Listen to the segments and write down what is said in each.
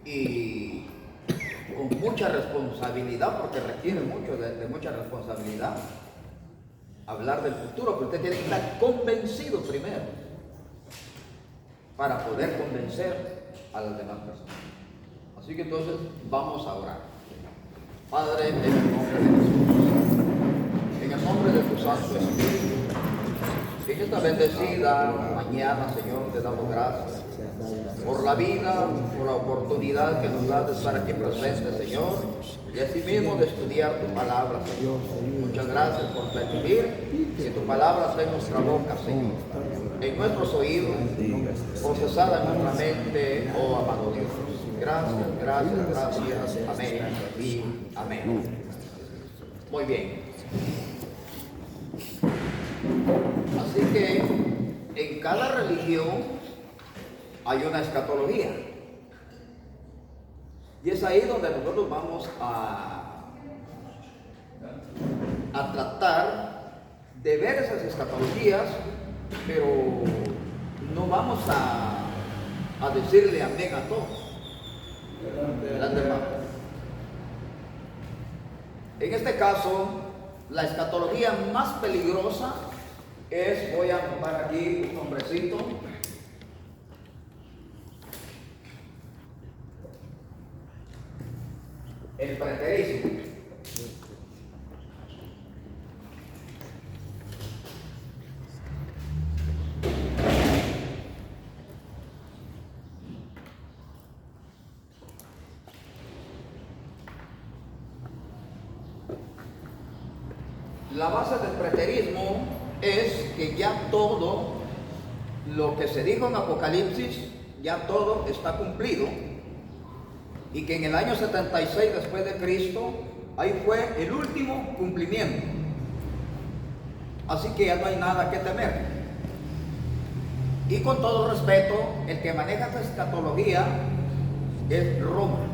y con mucha responsabilidad, porque requiere mucho de mucha responsabilidad hablar del futuro, pero usted tiene que estar convencido primero para poder convencer a las demás personas. Así que entonces vamos a orar. Padre, en el nombre de Jesús, en el nombre de tu Santo Espíritu, en esta bendecida mañana, Señor, te damos gracias por la vida, por la oportunidad que nos das de estar aquí presente, Señor, y asimismo de estudiar tu palabra, Señor. Muchas gracias por permitir que tu palabra esté en nuestra boca, Señor, en nuestros oídos, procesada en nuestra mente, oh amado Dios. Gracias, gracias, gracias. Amén y amén. Muy bien. Así que en cada religión hay una escatología. Y es ahí donde nosotros vamos a tratar de ver esas escatologías, pero no vamos a decirle amén a todos. ¿Verdad, hermano? En este caso, la escatología más peligrosa es, voy a anotar aquí un nombrecito, el preterismo. La base del preterismo es que ya todo lo que se dijo en Apocalipsis, ya todo está cumplido, y que en el año 76 después de Cristo, ahí fue el último cumplimiento. Así que ya no hay nada que temer. Y con todo respeto, el que maneja esta escatología es Roma.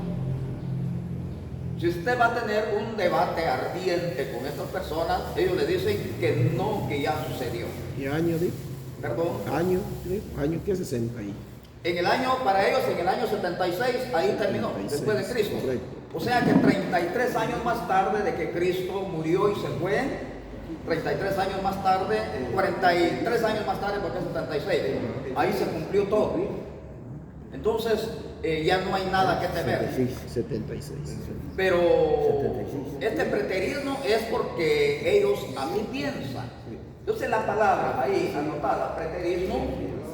Si usted va a tener un debate ardiente con estas personas, ellos le dicen que no, que ya sucedió. ¿Y año, dijo? Perdón. ¿Año? ¿Año qué? 60 ahí. En el año, para ellos, en el año 76, ahí terminó, 76, después de Cristo. correcto. O sea que 33 años más tarde de que Cristo murió y se fue, 33 años más tarde, 43 años más tarde, porque es 76, ahí se cumplió todo. Entonces, ya no hay nada que temer. 76. Pero este preterismo es porque ellos así piensan. Entonces la palabra ahí anotada, preterismo,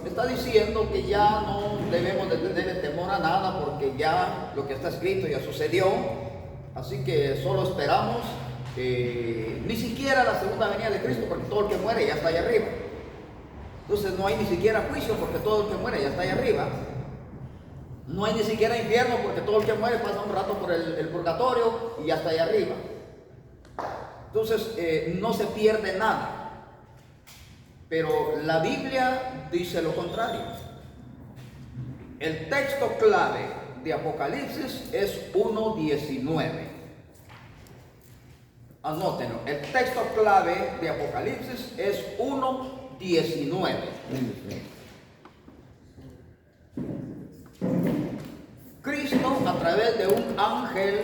está diciendo que ya no debemos de tenerle temor a nada porque ya lo que está escrito ya sucedió. Así que solo esperamos ni siquiera la segunda venida de Cristo, porque todo el que muere ya está allá arriba. Entonces no hay ni siquiera juicio porque todo el que muere ya está allá arriba. No hay ni siquiera infierno porque todo el que muere pasa un rato por el purgatorio y ya está allá arriba. Entonces no se pierde nada. Pero la Biblia dice lo contrario. El texto clave de Apocalipsis es 1:19. Anótenlo. El texto clave de Apocalipsis es 1:19. Cristo, a través de un ángel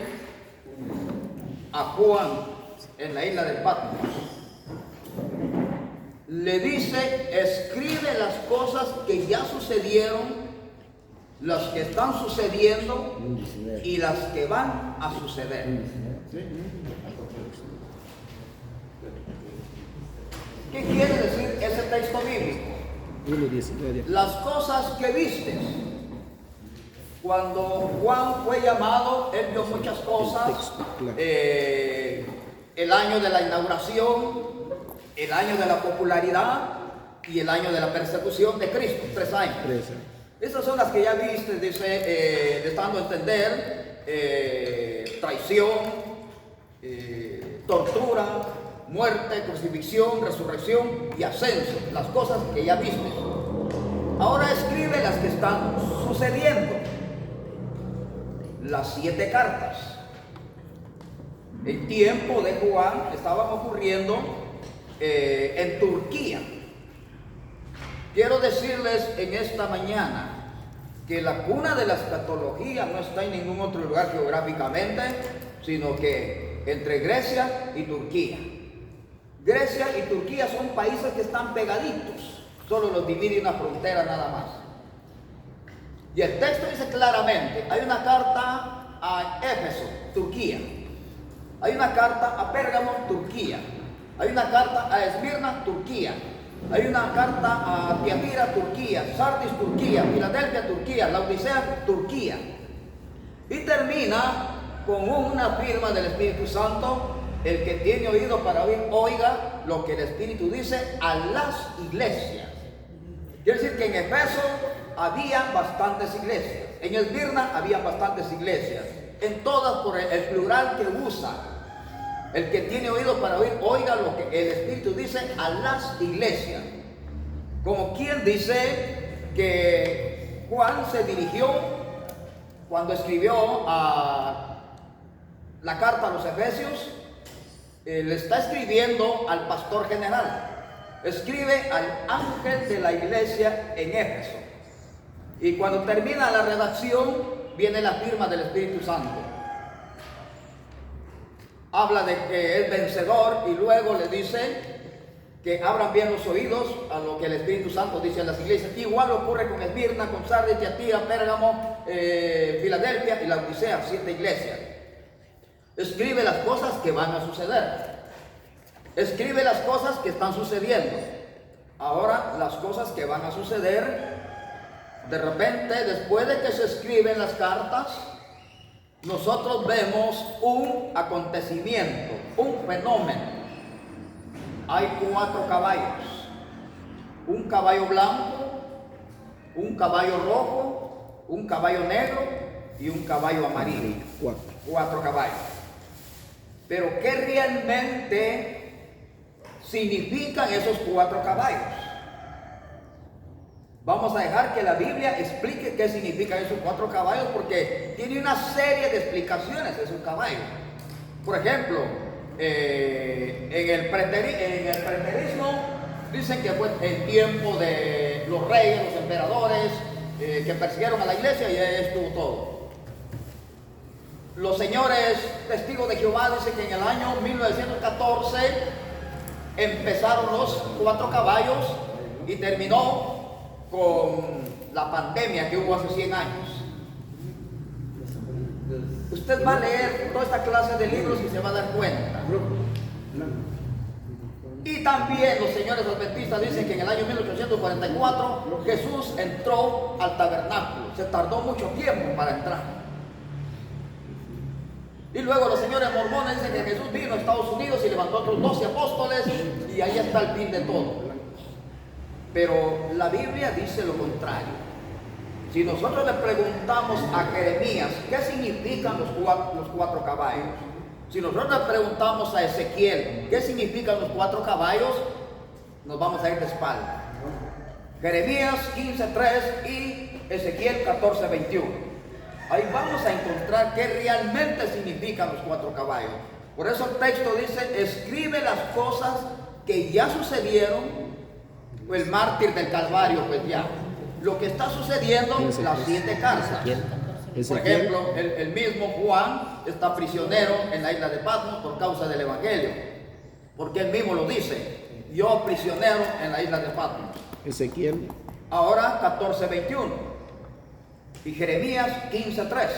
a Juan en la isla de Patmos, le dice: escribe las cosas que ya sucedieron, las que están sucediendo y las que van a suceder. ¿Qué quiere decir ese texto bíblico? 1:19. Las cosas que vistes. Cuando Juan fue llamado, él vio muchas cosas. El año de la inauguración, el año de la popularidad y el año de la persecución de Cristo, 3 años. 3 años. Esas son las que ya viste, dice, le está dando a entender, traición, tortura, muerte, crucifixión, resurrección y ascenso, las cosas que ya viste. Ahora escribe las que están sucediendo, las 7 cartas. El tiempo de Juan estaban ocurriendo en Turquía. Quiero decirles en esta mañana que la cuna de la escatología no está en ningún otro lugar geográficamente, sino que entre Grecia y Turquía. Grecia y Turquía son países que están pegaditos, solo los divide una frontera nada más. Y el texto dice claramente, hay una carta a Éfeso, Turquía. Hay una carta a Pérgamo, Turquía. Hay una carta a Esmirna, Turquía. Hay una carta a Tiatira, Turquía. Sardis, Turquía. Filadelfia, Turquía. Laodicea, Turquía. Y termina con una firma del Espíritu Santo. El que tiene oído para oír, oiga lo que el Espíritu dice a las iglesias. Quiere decir que en Éfeso había bastantes iglesias. En Esmirna había bastantes iglesias. En todas por el plural que usa. El que tiene oído para oír, oiga lo que el Espíritu dice a las iglesias. Como quien dice que Juan se dirigió cuando escribió la carta a los Efesios, le está escribiendo al pastor general. Escribe al ángel de la iglesia en Éfeso. Y cuando termina la redacción, viene la firma del Espíritu Santo. Habla de que es vencedor y luego le dice que abran bien los oídos a lo que el Espíritu Santo dice a las iglesias. Igual ocurre con Esmirna, con Sardis, Tiatira, Pérgamo, Filadelfia y Laodicea, 7 iglesias. Escribe las cosas que van a suceder. Escribe las cosas que están sucediendo. Ahora, las cosas que van a suceder, de repente, después de que se escriben las cartas, nosotros vemos un acontecimiento, un fenómeno. Hay 4 caballos. Un caballo blanco, un caballo rojo, un caballo negro y un caballo amarillo. 4 caballos. Pero ¿qué realmente significan esos 4 caballos? Vamos a dejar que la Biblia explique qué significan esos 4 caballos, porque tiene una serie de explicaciones esos caballos. Por ejemplo, en el preterismo dicen que fue el tiempo de los reyes, los emperadores que persiguieron a la iglesia, y ahí estuvo todo. Los señores testigos de Jehová dicen que en el año 1914 empezaron los 4 caballos y terminó con la pandemia que hubo hace 100 años. Usted va a leer toda esta clase de libros y se va a dar cuenta. Y también los señores adventistas dicen que en el año 1844 Jesús entró al tabernáculo. Se tardó mucho tiempo para entrar. Y luego los señores mormones dicen que Jesús vino a Estados Unidos y levantó otros 12 apóstoles, y ahí está el fin de todo. Pero la Biblia dice lo contrario. Si nosotros le preguntamos a Jeremías qué significan los 4 caballos, si nosotros le preguntamos a Ezequiel qué significan los 4 caballos, nos vamos a ir de espalda. Jeremías 15:3 y Ezequiel 14:21. Ahí vamos a encontrar qué realmente significan los 4 caballos. Por eso el texto dice, escribe las cosas que ya sucedieron. El mártir del Calvario, pues ya. Lo que está sucediendo, las 7 cartas. Por ejemplo, el mismo Juan está prisionero en la isla de Patmos por causa del Evangelio. Porque él mismo lo dice, yo prisionero en la isla de Patmos. Ezequiel. Ahora 14:21. Y Jeremías 15:3.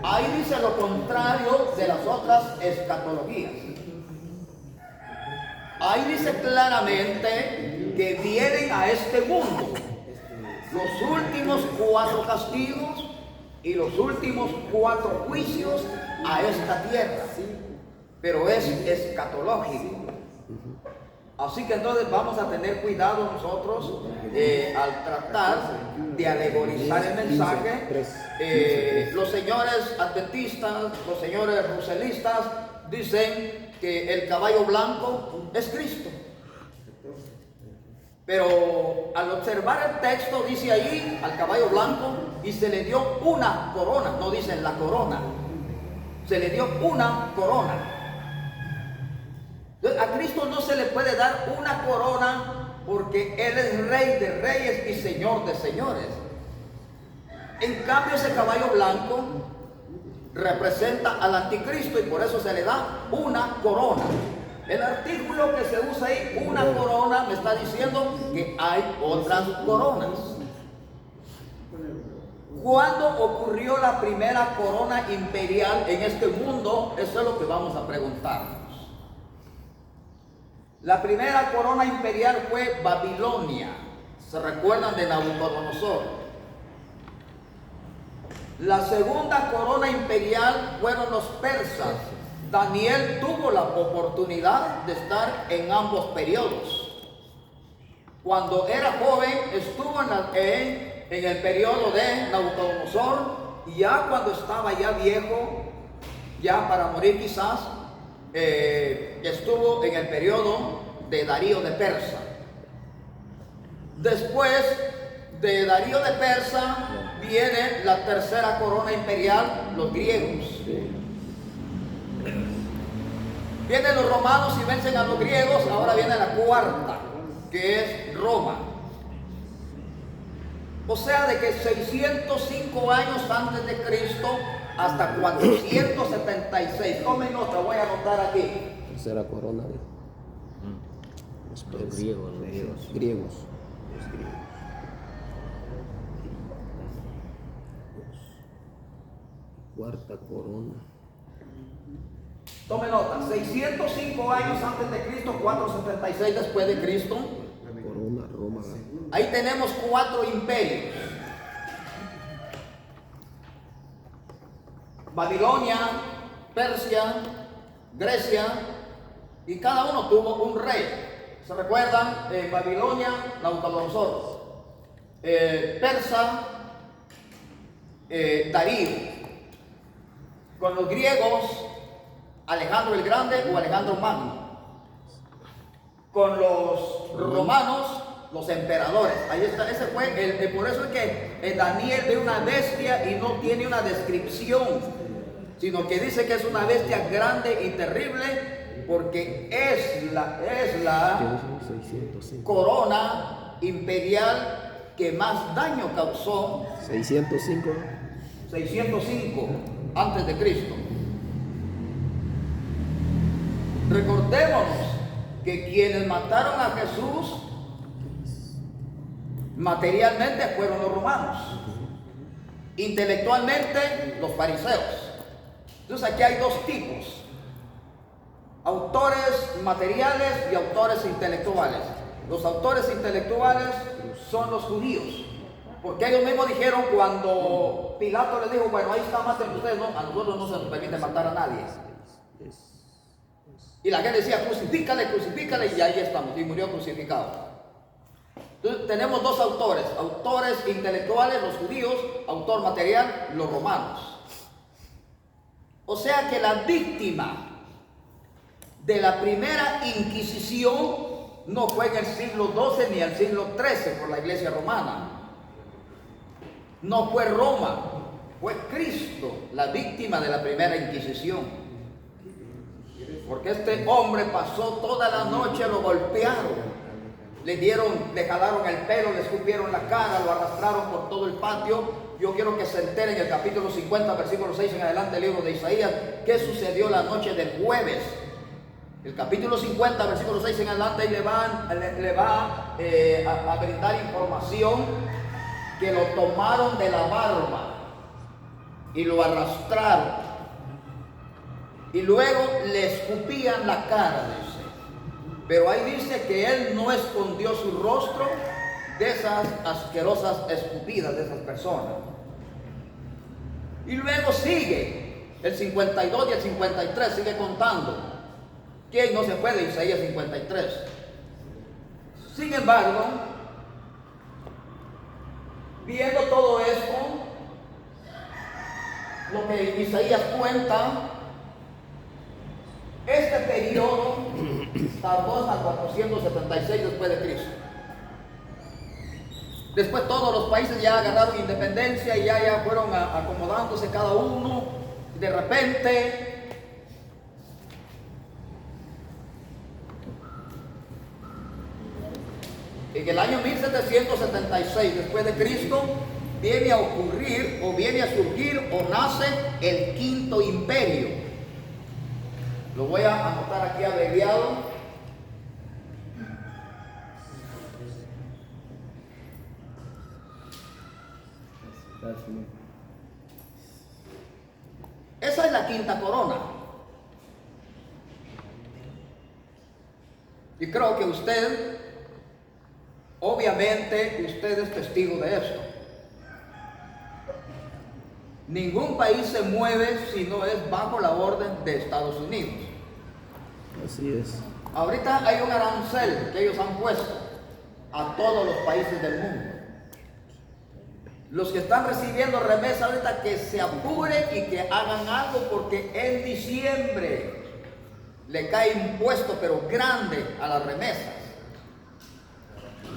Ahí dice lo contrario de las otras escatologías. Ahí dice claramente que vienen a este mundo los últimos 4 castigos y los últimos 4 juicios a esta tierra. Pero es escatológico. Así que entonces vamos a tener cuidado nosotros al tratar de alegorizar el mensaje. Los señores adventistas, los señores ruselistas dicen que el caballo blanco es Cristo. Pero al observar el texto dice ahí al caballo blanco, y se le dio una corona, no dice la corona, se le dio una corona. Entonces, a Cristo no se le puede dar una corona porque Él es Rey de reyes y Señor de señores. En cambio, ese caballo blanco representa al anticristo y por eso se le da una corona. El artículo que se usa ahí, una corona, me está diciendo que hay otras coronas. ¿Cuándo ocurrió la primera corona imperial en este mundo? Eso es lo que vamos a preguntarnos. La primera corona imperial fue Babilonia. ¿Se recuerdan de Nabucodonosor? La segunda corona imperial fueron los persas. Daniel tuvo la oportunidad de estar en ambos periodos. Cuando era joven estuvo en el periodo de Nabucodonosor, y ya cuando estaba ya viejo, ya para morir quizás, estuvo en el periodo de Darío de Persa. Después de Darío de Persa viene la tercera corona imperial, los griegos. Vienen los romanos y vencen a los griegos. Ahora viene la cuarta, que es Roma. O sea, de que 605 años antes de Cristo hasta 476. Tomen nota, voy a anotar aquí. Tercera corona de los griegos. Los griegos. Cuarta corona. Tome nota, 605 años antes de Cristo, 476 después de Cristo. Corona, Roma. Ahí tenemos 4 imperios. Babilonia, Persia, Grecia, y cada uno tuvo un rey. ¿Se recuerdan? Babilonia, Nabucodonosor. Persa, Darío. Con los griegos, Alejandro el Grande o Alejandro Magno. Con los romanos, los emperadores. Ahí está, ese fue por eso es que Daniel ve una bestia y no tiene una descripción, sino que dice que es una bestia grande y terrible, porque es la corona imperial que más daño causó. 605 antes de Cristo. Recordémonos que quienes mataron a Jesús materialmente fueron los romanos, intelectualmente los fariseos. Entonces aquí hay dos tipos: autores materiales y autores intelectuales. Los autores intelectuales son los judíos, porque ellos mismos dijeron cuando Pilato les dijo: bueno, ahí está, maten ustedes, no, a nosotros no se nos permite matar a nadie. Y la gente decía: crucifícale, crucifícale, y ahí estamos, y murió crucificado. Entonces tenemos dos autores intelectuales, los judíos; autor material, los romanos. O sea que la víctima de la primera Inquisición no fue en el siglo XII ni el siglo XIII por la Iglesia romana. No fue Roma, fue Cristo la víctima de la primera Inquisición. Porque este hombre pasó toda la noche, lo golpearon, le jalaron el pelo, le escupieron la cara, lo arrastraron por todo el patio. Yo quiero que se enteren en el capítulo 50, versículo 6 en adelante del libro de Isaías, qué sucedió la noche del jueves. El capítulo 50, versículo 6 en adelante, y le va a brindar información que lo tomaron de la barba y lo arrastraron. Y luego le escupían la cara, dice. Pero ahí dice que él no escondió su rostro de esas asquerosas escupidas de esas personas. Y luego sigue el 52 y el 53, sigue contando. ¿Quién no se fue de Isaías 53? Sin embargo, viendo todo esto, lo que Isaías cuenta, este periodo tardó hasta 476 después de Cristo. Después todos los países ya agarraron independencia y ya fueron acomodándose cada uno. De repente, en el año 1776 después de Cristo, viene a ocurrir o viene a surgir o nace el quinto imperio. Lo voy a anotar aquí abreviado. Esa es la quinta corona. Y creo que usted, obviamente, usted es testigo de esto. Ningún país se mueve si no es bajo la orden de Estados Unidos. Así es. Ahorita hay un arancel que ellos han puesto a todos los países del mundo. Los que están recibiendo remesas ahorita, que se apuren y que hagan algo, porque en diciembre le cae impuesto, pero grande, a las remesas.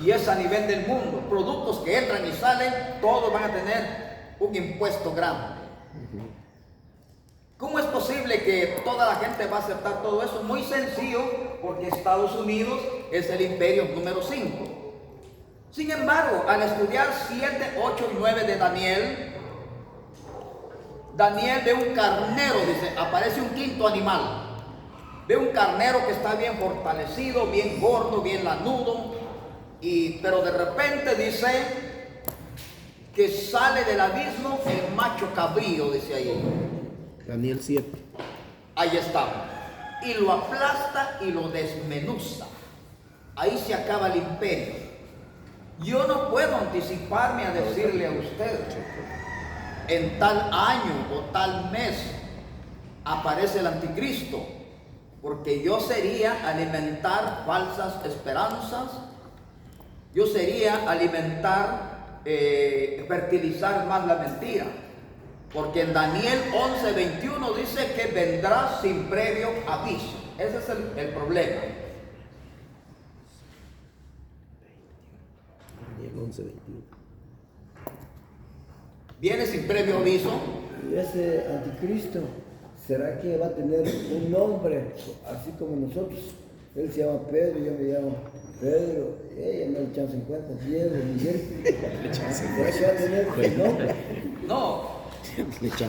Y es a nivel del mundo. Productos que entran y salen, todos van a tener un impuesto grande. ¿Cómo es posible que toda la gente va a aceptar todo eso? Muy sencillo, porque Estados Unidos es el imperio número 5. Sin embargo, al estudiar 7, 8 y 9 de Daniel, Daniel ve un carnero, dice, aparece un quinto animal. Ve un carnero que está bien fortalecido, bien gordo, bien lanudo, pero de repente dice que sale del abismo el macho cabrío, dice ahí. Daniel 7. Ahí está. Y lo aplasta y lo desmenuza. Ahí se acaba el imperio. Yo no puedo anticiparme a decirle a usted, en tal año o tal mes aparece el anticristo, porque yo sería alimentar falsas esperanzas, yo sería alimentar, fertilizar más la mentira, porque en Daniel 11:21 dice que vendrá sin previo aviso. Ese es el problema. Daniel 11:21. Viene sin previo aviso. Y ese anticristo, ¿será que va a tener un nombre así como nosotros? Él se llama Pedro, yo me llamo Pedro, ella no le echan 50, Diego, Miguel. ¿Será que va a tener un nombre? No,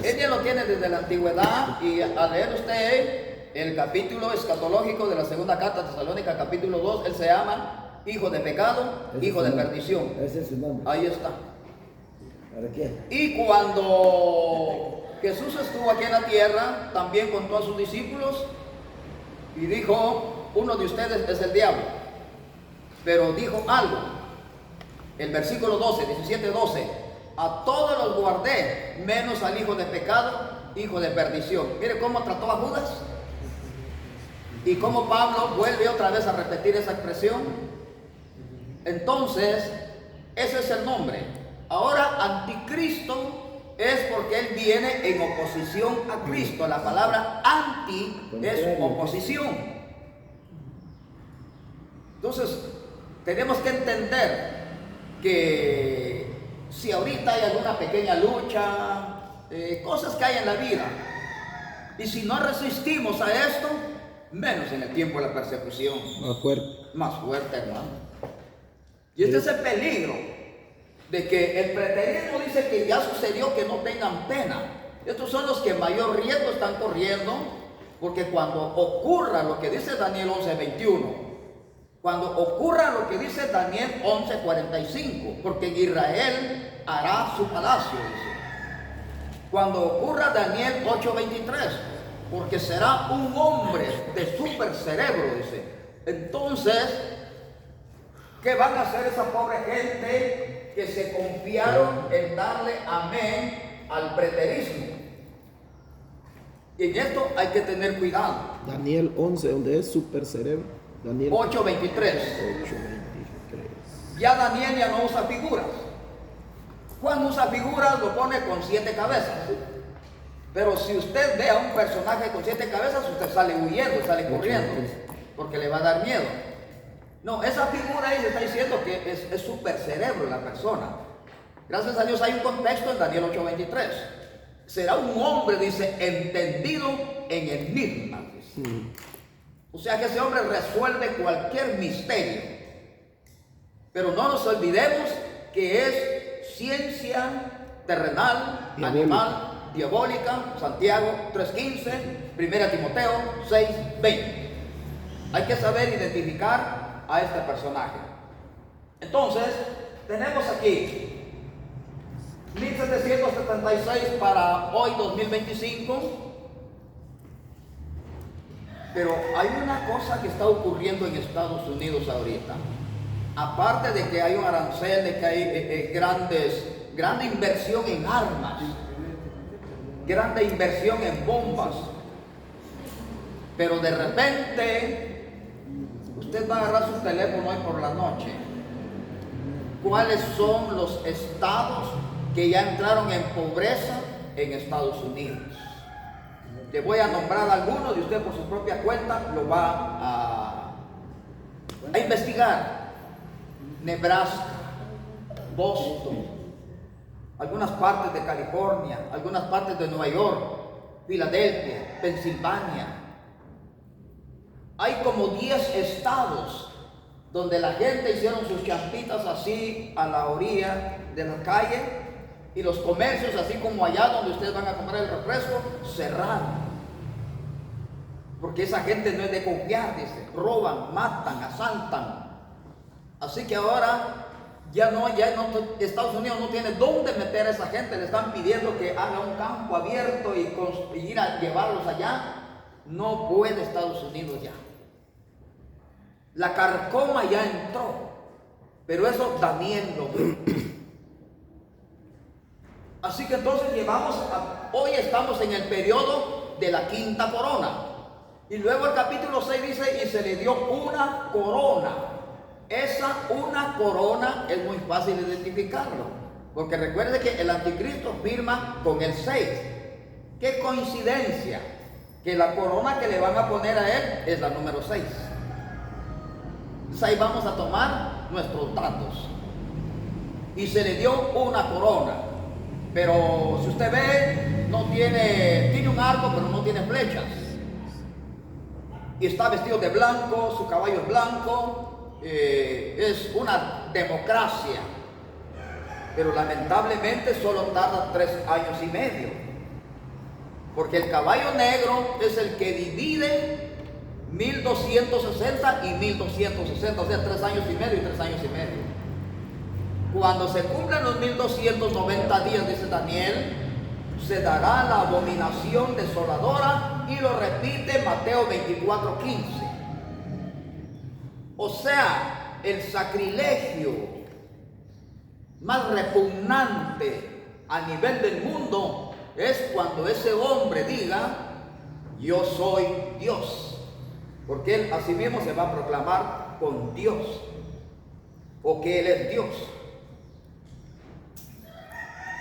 él ya lo tiene desde la antigüedad, y al leer usted el capítulo escatológico de la segunda carta de Tesalónica, capítulo 2, él se llama hijo de pecado, hijo de perdición. Ese es su nombre. Ahí está. ¿Para qué? Y cuando Jesús estuvo aquí en la tierra, también contó a sus discípulos y dijo, uno de ustedes es el diablo. Pero dijo algo, el versículo 12, 17-12, a todos los guardé, menos al hijo de pecado, hijo de perdición. Mire cómo trató a Judas. Y cómo Pablo vuelve otra vez a repetir esa expresión. Entonces, ese es el nombre. Ahora, anticristo es porque él viene en oposición a Cristo. La palabra anti es oposición. Entonces, tenemos que entender que si ahorita hay alguna pequeña lucha, cosas que hay en la vida, y si no resistimos a esto, menos en el tiempo de la persecución. Más fuerte, hermano. Y este es el peligro de que el preterismo dice que ya sucedió, que no tengan pena. Estos son los que mayor riesgo están corriendo, porque cuando ocurra lo que dice Daniel 11:21, cuando ocurra lo que dice Daniel 11:45, porque en Israel hará su palacio, dice. Cuando ocurra Daniel 8:23, porque será un hombre de super cerebro, dice. Entonces, ¿qué van a hacer esa pobre gente que se confiaron en darle amén al preterismo? Y en esto hay que tener cuidado. Daniel 11, donde es super cerebro. Daniel 8:23. 8:23. Ya Daniel ya no usa figuras. Cuando usa figuras lo pone con 7 cabezas. Pero si usted ve a un personaje con 7 cabezas, usted sale huyendo, sale corriendo, porque le va a dar miedo. No, esa figura ahí se está diciendo que es super cerebro la persona. Gracias a Dios hay un contexto en Daniel 8:23. Será un hombre, dice, entendido en enigmas. O sea que ese hombre resuelve cualquier misterio. Pero no nos olvidemos que es ciencia terrenal, Diabólica. animal, diabólica, Santiago 3:15, 1 Timoteo 6:20. Hay que saber identificar a este personaje. Entonces, tenemos aquí 1776 para hoy 2025. Pero hay una cosa que está ocurriendo en Estados Unidos ahorita. Aparte de que hay un arancel, de que hay grande inversión en armas, grande inversión en bombas. Pero de repente, usted va a agarrar su teléfono hoy por la noche. ¿Cuáles son los estados que ya entraron en pobreza en Estados Unidos? Le voy a nombrar algunos y usted por su propia cuenta lo va a investigar. Nebraska, Boston, algunas partes de California, algunas partes de Nueva York, Filadelfia, Pensilvania. Hay como 10 estados donde la gente hicieron sus champitas así a la orilla de la calle y los comercios, así como allá donde ustedes van a comprar el refresco, cerraron. Porque esa gente no es de confiar, dice, roban, matan, asaltan. Así que ahora Estados Unidos no tiene dónde meter a esa gente. Le están pidiendo que haga un campo abierto y ir a llevarlos allá. No puede Estados Unidos ya. La carcoma ya entró, pero eso Daniel lo vio. Así que entonces hoy estamos en el periodo de la quinta corona. Y luego el capítulo 6 dice, y se le dio una corona. Una corona es muy fácil identificarlo, porque recuerde que el anticristo firma con el 6. Qué coincidencia que la corona que le van a poner a él es la número 6. Entonces ahí vamos a tomar nuestros datos. Y se le dio una corona. Pero si usted ve, tiene un arco, pero no tiene flechas. Y está vestido de blanco, su caballo es blanco. Es una democracia, pero lamentablemente solo tarda 3 años y medio, porque el caballo negro es el que divide 1260 y 1260, o sea 3 años y medio y 3 años y medio. Cuando se cumplen los 1290 días, dice Daniel, se dará la abominación desoladora, y lo repite Mateo 24:15. O sea, el sacrilegio más repugnante a nivel del mundo es cuando ese hombre diga, yo soy Dios, porque él a sí mismo se va a proclamar con Dios, o que él es Dios.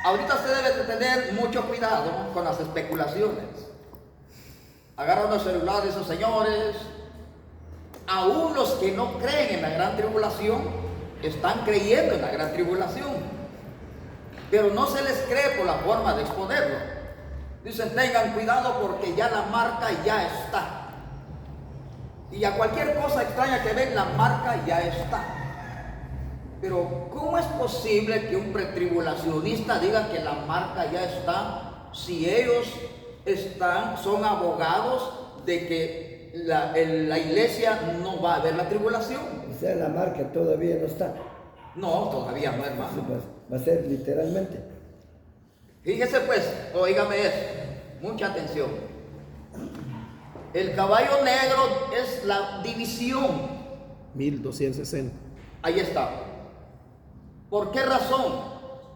Ahorita usted debe de tener mucho cuidado con las especulaciones. Agarran el celular de esos señores. Aún los que no creen en la gran tribulación están creyendo en la gran tribulación, pero no se les cree por la forma de exponerlo. Dicen, tengan cuidado porque ya la marca ya está. Y a cualquier cosa extraña que ven, la marca ya está. Pero ¿cómo es posible que un pretribulacionista diga que la marca ya está si ellos son abogados de que la iglesia no va a ver la tribulación? O sea, la marca todavía no está. No, todavía no, hermano. Va a ser literalmente. Fíjese pues, oígame esto, mucha atención. El caballo negro es la división. 1260. Ahí está. ¿Por qué razón?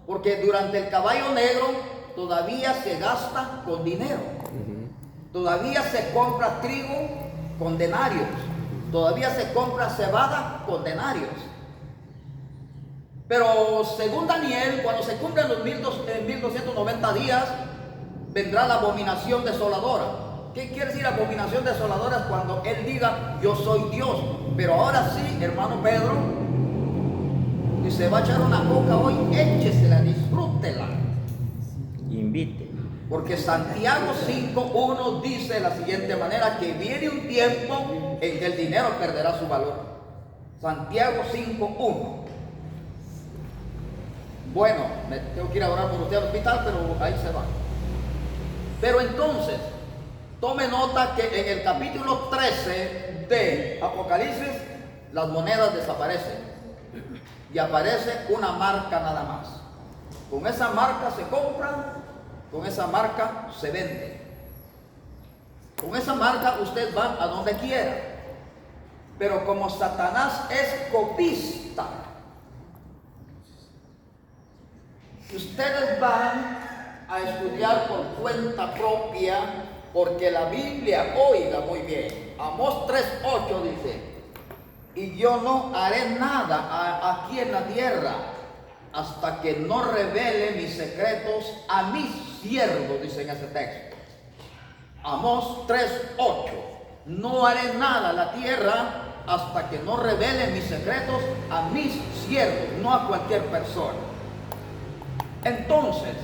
Porque durante el caballo negro todavía se gasta con dinero. Todavía se compra trigo con denarios. Todavía se compra cebada con denarios. Pero según Daniel, cuando se cumplen los 1290 días, vendrá la abominación desoladora. ¿Qué quiere decir abominación desoladora? Cuando él diga, yo soy Dios. Pero ahora sí, hermano Pedro, si se va a echar una coca hoy, échesela, disfrútela. Invite. Porque Santiago 5:1 dice de la siguiente manera, que viene un tiempo en que el dinero perderá su valor. Santiago 5:1. Bueno, me tengo que ir a orar por usted al hospital, pero ahí se va. Pero entonces, tome nota que en el capítulo 13 de Apocalipsis, las monedas desaparecen y aparece una marca nada más. Con esa marca se compra, con esa marca se vende. Con esa marca usted va a donde quiera. Pero como Satanás es copista, ustedes van a estudiar por cuenta propia, porque la Biblia, oiga muy bien, Amós 3:8 dice: y yo no haré nada aquí en la tierra hasta que no revele mis secretos a mis siervos, dice en ese texto. Amós 3:8: no haré nada a la tierra hasta que no revele mis secretos a mis siervos, no a cualquier persona. Entonces,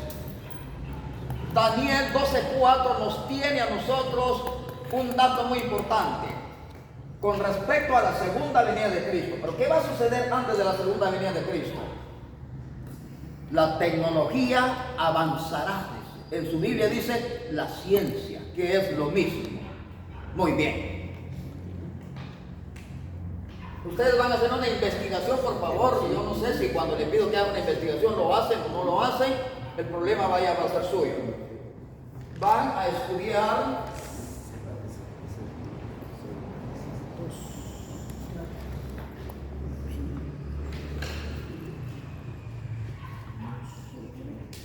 Daniel 12:4 nos tiene a nosotros un dato muy importante con respecto a la segunda venida de Cristo. Pero ¿qué va a suceder antes de la segunda venida de Cristo? La tecnología avanzará. En su Biblia dice la ciencia, que es lo mismo. Muy bien. Ustedes van a hacer una investigación, por favor. Yo no sé si cuando les pido que hagan una investigación lo hacen o no lo hacen. El problema vaya a ser suyo. Van a estudiar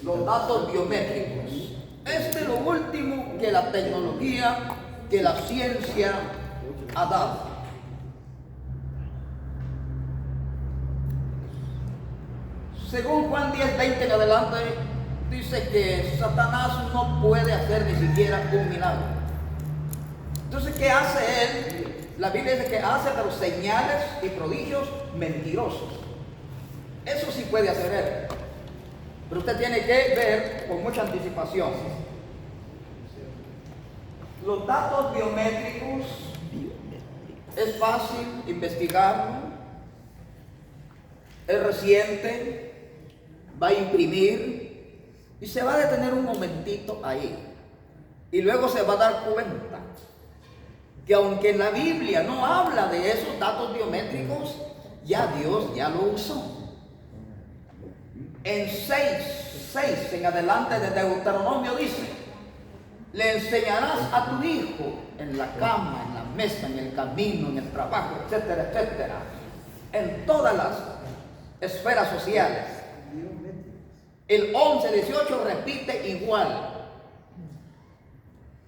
los datos biométricos. Este es lo último que la tecnología, que la ciencia ha dado. Según Juan 10:20 en adelante, dice que Satanás no puede hacer ni siquiera un milagro. Entonces, ¿qué hace él? La Biblia dice que hace pero señales y prodigios mentirosos. Eso sí puede hacer él. Pero usted tiene que ver con mucha anticipación. Los datos biométricos es fácil investigarlo, es reciente, va a imprimir y se va a detener un momentito ahí. Y luego se va a dar cuenta que aunque en la Biblia no habla de esos datos biométricos, ya Dios ya lo usó. En 6 en adelante de Deuteronomio dice: le enseñarás a tu hijo en la cama, en la mesa, en el camino, en el trabajo, etcétera, etcétera, en todas las esferas sociales. El 11:18 repite igual: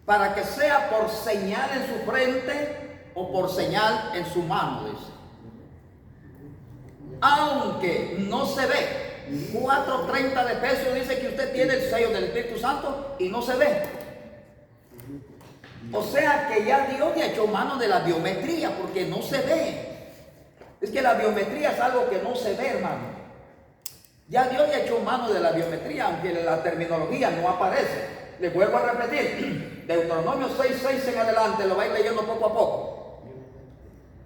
para que sea por señal en su frente o por señal en su mano, dice. Aunque no se ve. 4:30 de Efesios dice que usted tiene el sello del Espíritu Santo y no se ve. O sea que ya Dios le ha hecho mano de la biometría, porque no se ve. Es que la biometría es algo que no se ve, hermano. Ya Dios le ha hecho mano de la biometría, aunque la terminología no aparece. Les vuelvo a repetir, Deuteronomio 6:6 en adelante, lo vais leyendo poco a poco.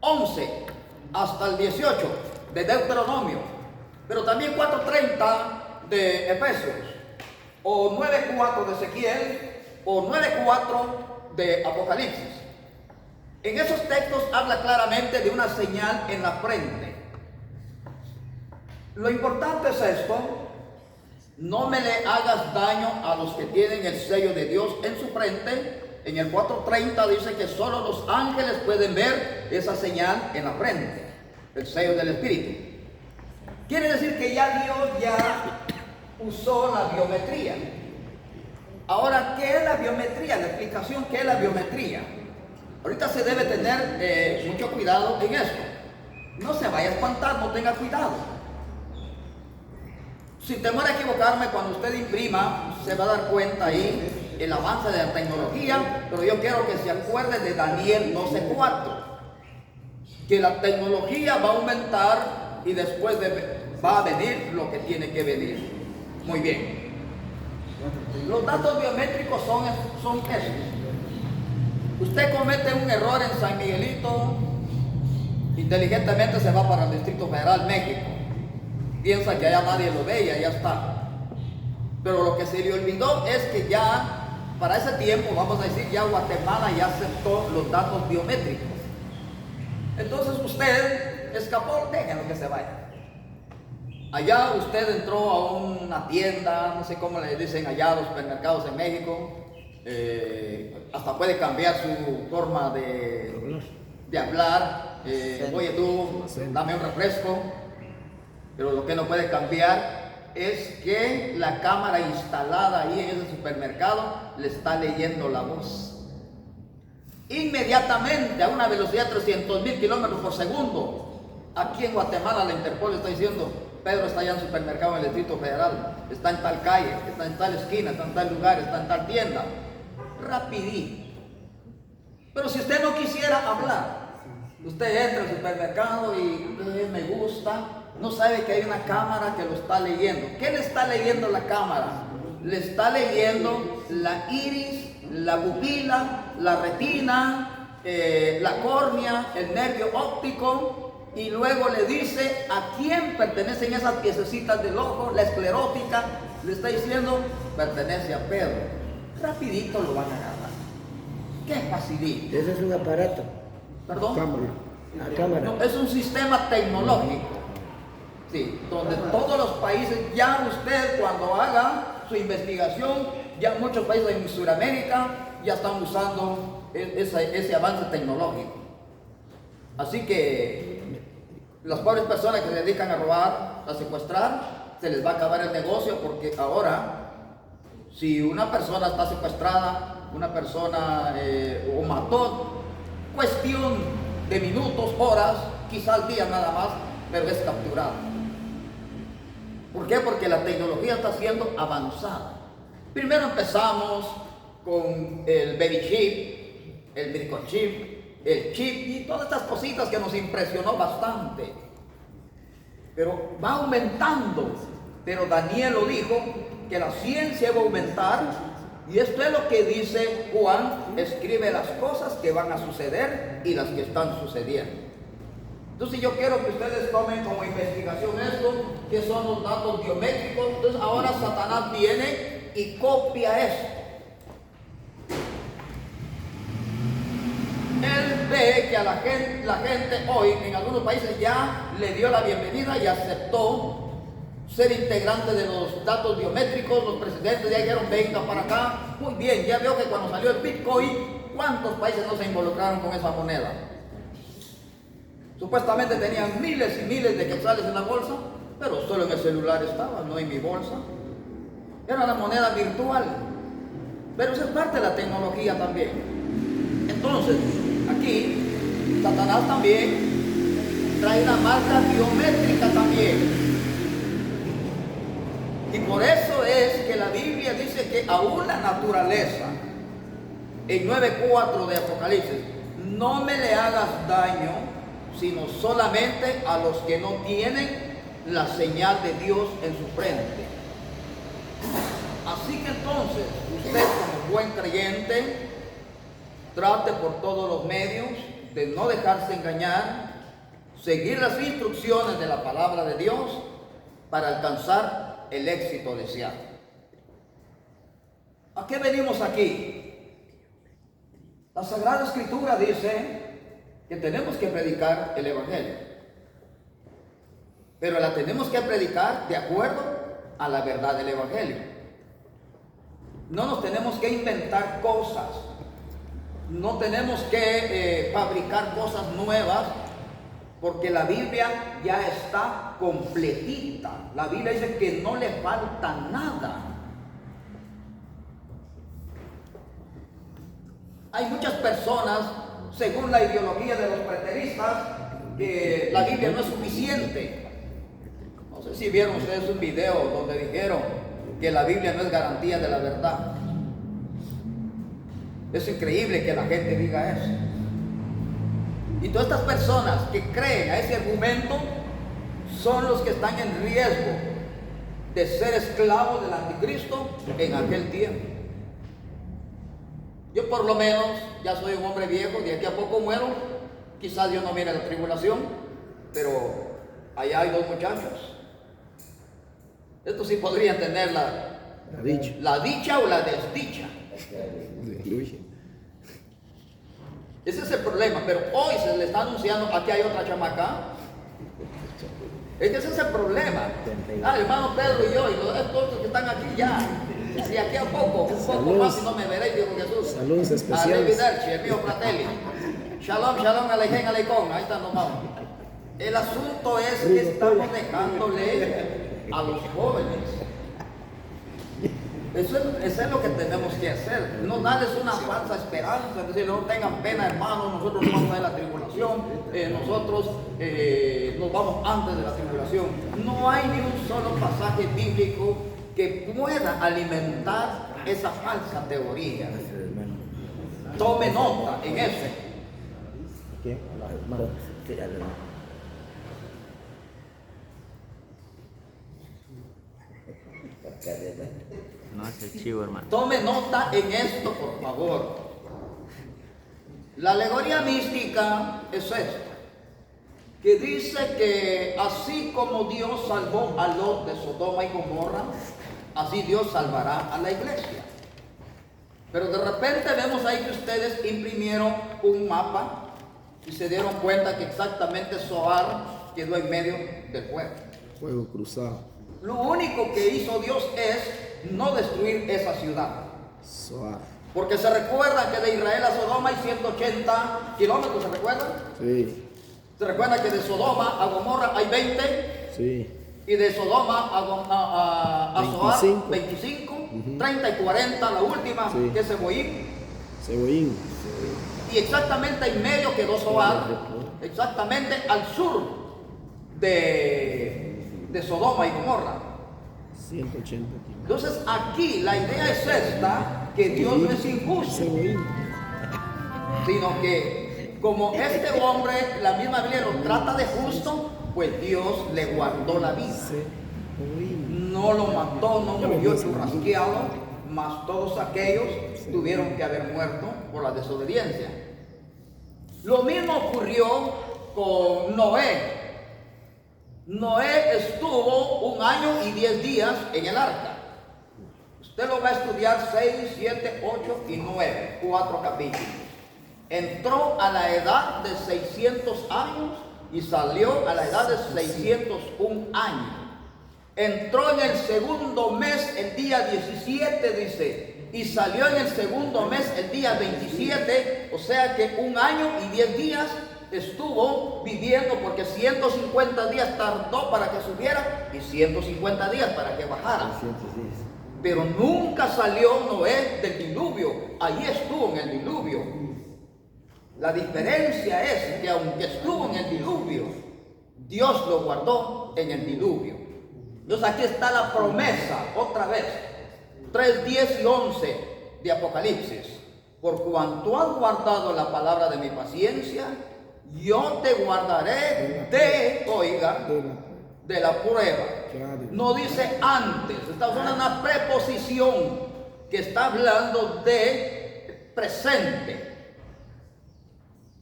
11 hasta el 18 de Deuteronomio. Pero también 4:30 de Efesios, o 9:4 de Ezequiel, o 9:4 de Apocalipsis. En esos textos habla claramente de una señal en la frente. Lo importante es esto: no me le hagas daño a los que tienen el sello de Dios en su frente. En el 4:30 dice que solo los ángeles pueden ver esa señal en la frente, el sello del Espíritu. Quiere decir que ya Dios ya usó la biometría. Ahora, ¿qué es la biometría? La explicación, ¿qué es la biometría? Ahorita se debe tener mucho cuidado en esto. No se vaya a espantar, no tenga cuidado. Sin temor a equivocarme, cuando usted imprima, se va a dar cuenta ahí el avance de la tecnología, pero yo quiero que se acuerde de Daniel 12:4, que la tecnología va a aumentar y después va a venir lo que tiene que venir. Muy bien. Los datos biométricos son estos. Usted comete un error en San Miguelito, inteligentemente se va para el Distrito Federal, México. piensa que allá nadie lo ve y allá está. Pero lo que se le olvidó es que ya para ese tiempo, vamos a decir, ya Guatemala ya aceptó los datos biométricos. Entonces usted escapó, déjenlo que se vaya. Allá usted entró a una tienda, no sé cómo le dicen allá a los supermercados en México, hasta puede cambiar su forma de hablar. Oye tú, dame un refresco, pero lo que no puede cambiar es que la cámara instalada ahí en ese supermercado le está leyendo la voz. Inmediatamente, a una velocidad de 300,000 kilómetros por segundo, aquí en Guatemala la Interpol está diciendo: Pedro está allá en el supermercado en el Distrito Federal, está en tal calle, está en tal esquina, está en tal lugar, está en tal tienda. Rapidito. Pero si usted no quisiera hablar, usted entra al supermercado y me gusta, no sabe que hay una cámara que lo está leyendo. ¿Qué le está leyendo la cámara? Le está leyendo la iris, la pupila, la retina, la córnea, el nervio óptico, y luego le dice a quién pertenecen esas piececitas del ojo, la esclerótica, le está diciendo: pertenece a Pedro. Rapidito lo van a agarrar. ¡Qué facilito! Ese es un aparato. ¿Perdón? La cámara. No, es un sistema tecnológico, sí, donde todos los países, ya usted cuando haga su investigación, ya muchos países en Sudamérica ya están usando ese avance tecnológico. Así que las pobres personas que se dedican a robar, a secuestrar, se les va a acabar el negocio, porque ahora, si una persona está secuestrada, una persona o mató, cuestión de minutos, horas, quizás días nada más, pero es capturado. ¿Por qué? Porque la tecnología está siendo avanzada. Primero empezamos con el baby chip, el microchip, el chip y todas estas cositas que nos impresionó bastante. Pero va aumentando. Pero Daniel lo dijo, que la ciencia va a aumentar, y esto es lo que dice Juan: escribe las cosas que van a suceder y las que están sucediendo. Entonces yo quiero que ustedes tomen como investigación esto, que son los datos biométricos. Entonces ahora Satanás viene y copia esto. Él ve que a la gente hoy en algunos países ya le dio la bienvenida y aceptó ser integrante de los datos biométricos. Los presidentes ya dijeron: venga para acá. Muy bien, ya veo que cuando salió el Bitcoin, ¿cuántos países no se involucraron con esa moneda? Supuestamente tenían miles y miles de quetzales en la bolsa, pero solo en el celular estaba, no en mi bolsa. Era una moneda virtual, pero eso es parte de la tecnología también. Entonces, aquí, Satanás también trae una marca biométrica también. Y por eso es que la Biblia dice que aún la naturaleza, en 9:4 de Apocalipsis: no me le hagas daño, sino solamente a los que no tienen la señal de Dios en su frente. Así que entonces, usted como buen creyente, trate por todos los medios de no dejarse engañar, seguir las instrucciones de la palabra de Dios para alcanzar el éxito deseado. ¿A qué venimos aquí? La Sagrada Escritura dice que tenemos que predicar el Evangelio, pero la tenemos que predicar de acuerdo a la verdad del Evangelio. No nos tenemos que inventar cosas, no tenemos que fabricar cosas nuevas, porque la Biblia ya está completita. La Biblia dice que no le falta nada. Hay muchas personas, según la ideología de los preteristas, que la Biblia no es suficiente. No sé si vieron ustedes un video donde dijeron que la Biblia no es garantía de la verdad. Es increíble que la gente diga eso. Y todas estas personas que creen a ese argumento son los que están en riesgo de ser esclavos del anticristo en aquel tiempo. Yo por lo menos ya soy un hombre viejo, de aquí a poco muero. Quizás Dios no mire la tribulación, pero allá hay dos muchachos Estos sí podrían tener la dicha o la desdicha. Aleluya. Ese es el problema, pero hoy se le está anunciando, aquí hay otra chamaca. Es que ese es el problema. Hermano Pedro y yo, y estos que están aquí ya. Y aquí a poco, un poco más y no me veréis, dijo Jesús. Saludos especiales. Arrivederci, el mío fratelli. Shalom, shalom, alejen, alejón. Ahí están los vamos. El asunto es que estamos dejándole a los jóvenes. Eso es lo que tenemos que hacer. No darles una falsa esperanza, decir, no tengan pena, hermanos, nosotros no vamos a ver la tribulación, nosotros nos vamos antes de la tribulación. No hay ni un solo pasaje bíblico que pueda alimentar esa falsa teoría. Tome nota en eso. ¿Qué? Hermano, no hace chivo, hermano. Tome nota en esto, por favor. La alegoría mística es esta, que dice que así como Dios salvó a Lot de Sodoma y Gomorra, así Dios salvará a la iglesia. Pero de repente vemos ahí que ustedes imprimieron un mapa y se dieron cuenta que exactamente Zoar quedó en medio del fuego. Fuego cruzado. Lo único que hizo Dios es no destruir esa ciudad. Zoar. Porque se recuerda que de Israel a Sodoma hay 180 kilómetros, ¿se recuerdan? Sí. Se recuerda que de Sodoma a Gomorra hay 20 Sí. y de Sodoma a Zoar 25. 25, 30 y 40 la última, Sí. que es Seboín. Cebollín. Y exactamente en medio quedó Zoar, exactamente al sur de Sodoma y Gomorra. 180 kilómetros. Entonces aquí la idea es esta, que Dios no es injusto, Cebollín. sino que como este hombre, la misma Biblia lo trata de justo, pues Dios le guardó la vida. Cebollín. No lo mató, no murió churrasqueado, mas todos aquellos tuvieron que haber muerto por la desobediencia. Lo mismo ocurrió con Noé. Noé estuvo 1 año y 10 días en el arca. Usted lo va a estudiar 6, 7, 8 y 9, 4 capítulos. Entró a la edad de 600 años y salió a la edad de 601 años. Entró en el segundo mes el día 17, dice, y salió en el segundo mes el día 27, o sea que 1 año y 10 días estuvo viviendo, porque 150 días tardó para que subiera y 150 días para que bajara. Pero nunca salió Noé del diluvio, ahí estuvo en el diluvio. La diferencia es que aunque estuvo en el diluvio, Dios lo guardó en el diluvio. Entonces aquí está la promesa, otra vez, 3, 10 y 11 de Apocalipsis. Por cuanto has guardado la palabra de mi paciencia, yo te guardaré de la prueba. No dice antes, está usando una preposición que está hablando de presente.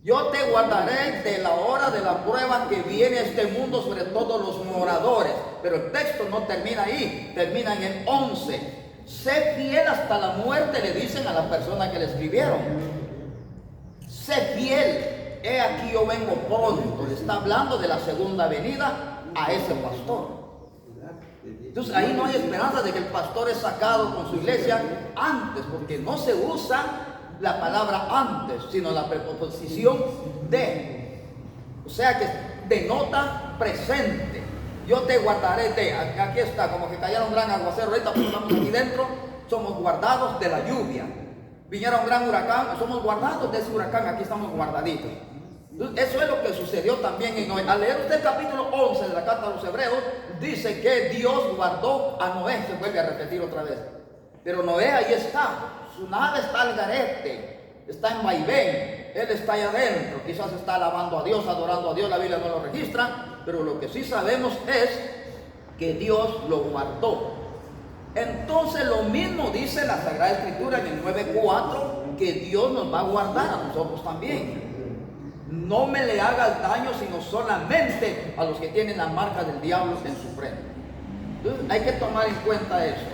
Yo te guardaré de la hora de la prueba que viene a este mundo sobre todos los moradores. Pero el texto no termina ahí, termina en el 11. Sé fiel hasta la muerte, le dicen a la persona que le escribieron. Sé fiel, he aquí yo vengo pronto. Le está hablando de la segunda venida a ese pastor. Entonces ahí no hay esperanza de que el pastor es sacado con su iglesia antes, porque no se usa la palabra antes, sino la preposición de. O sea que denota presente. Yo te guardaré de. Aquí está, como que cayera un gran aguacero. Ahorita cuando estamos aquí dentro, somos guardados de la lluvia. Viniera un gran huracán, somos guardados de ese huracán. Aquí estamos guardaditos. Entonces, eso es lo que sucedió también en Noé. Al leer usted el capítulo 11 de la carta a los Hebreos, dice que Dios guardó a Noé. Se vuelve a repetir otra vez. Pero Noé ahí está. Su nave está al garete, está en vaivén, él está allá adentro, quizás está alabando a Dios, adorando a Dios, la Biblia no lo registra, pero lo que sí sabemos es que Dios lo guardó. Entonces lo mismo dice la Sagrada Escritura en el 9:4, que Dios nos va a guardar a nosotros también. No me le hagas daño, sino solamente a los que tienen la marca del diablo en su frente. Entonces hay que tomar en cuenta eso.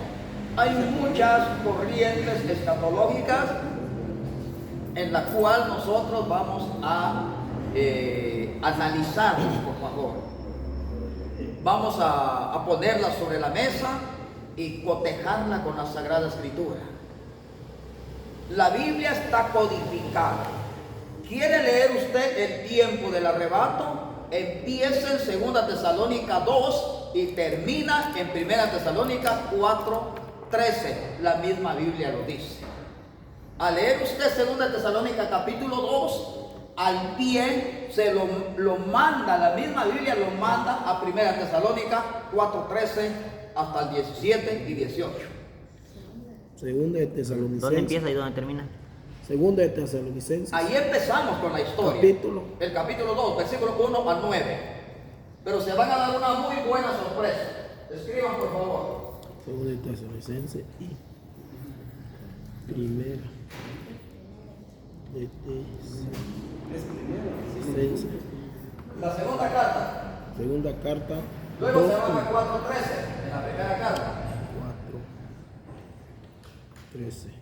Hay muchas corrientes escatológicas en la cual nosotros vamos a analizar, por favor. Vamos a ponerla sobre la mesa y cotejarla con la Sagrada Escritura. La Biblia está codificada. ¿Quiere leer usted el tiempo del arrebato? Empieza en 2 Tesalónica 2 y termina en 1 Tesalónica 4:13. La misma Biblia lo dice. Al leer usted 2 Tesalónica capítulo 2, al pie se lo manda, la misma Biblia lo manda a 1 Tesalónica 4:13 hasta el 17 y 18. Segunda de Tesalonicenses. ¿Dónde empieza y dónde termina? Segunda de Tesalonicenses. Ahí empezamos con la historia. Capítulo. El capítulo 2, versículo 1 al 9. Pero se van a dar una muy buena sorpresa. Escriban, por favor. Segunda de Tesalonicenses y primera de Tesalonicenses. La segunda carta. Segunda carta. Luego 2, se van a 4:13 en la primera carta. 4:13.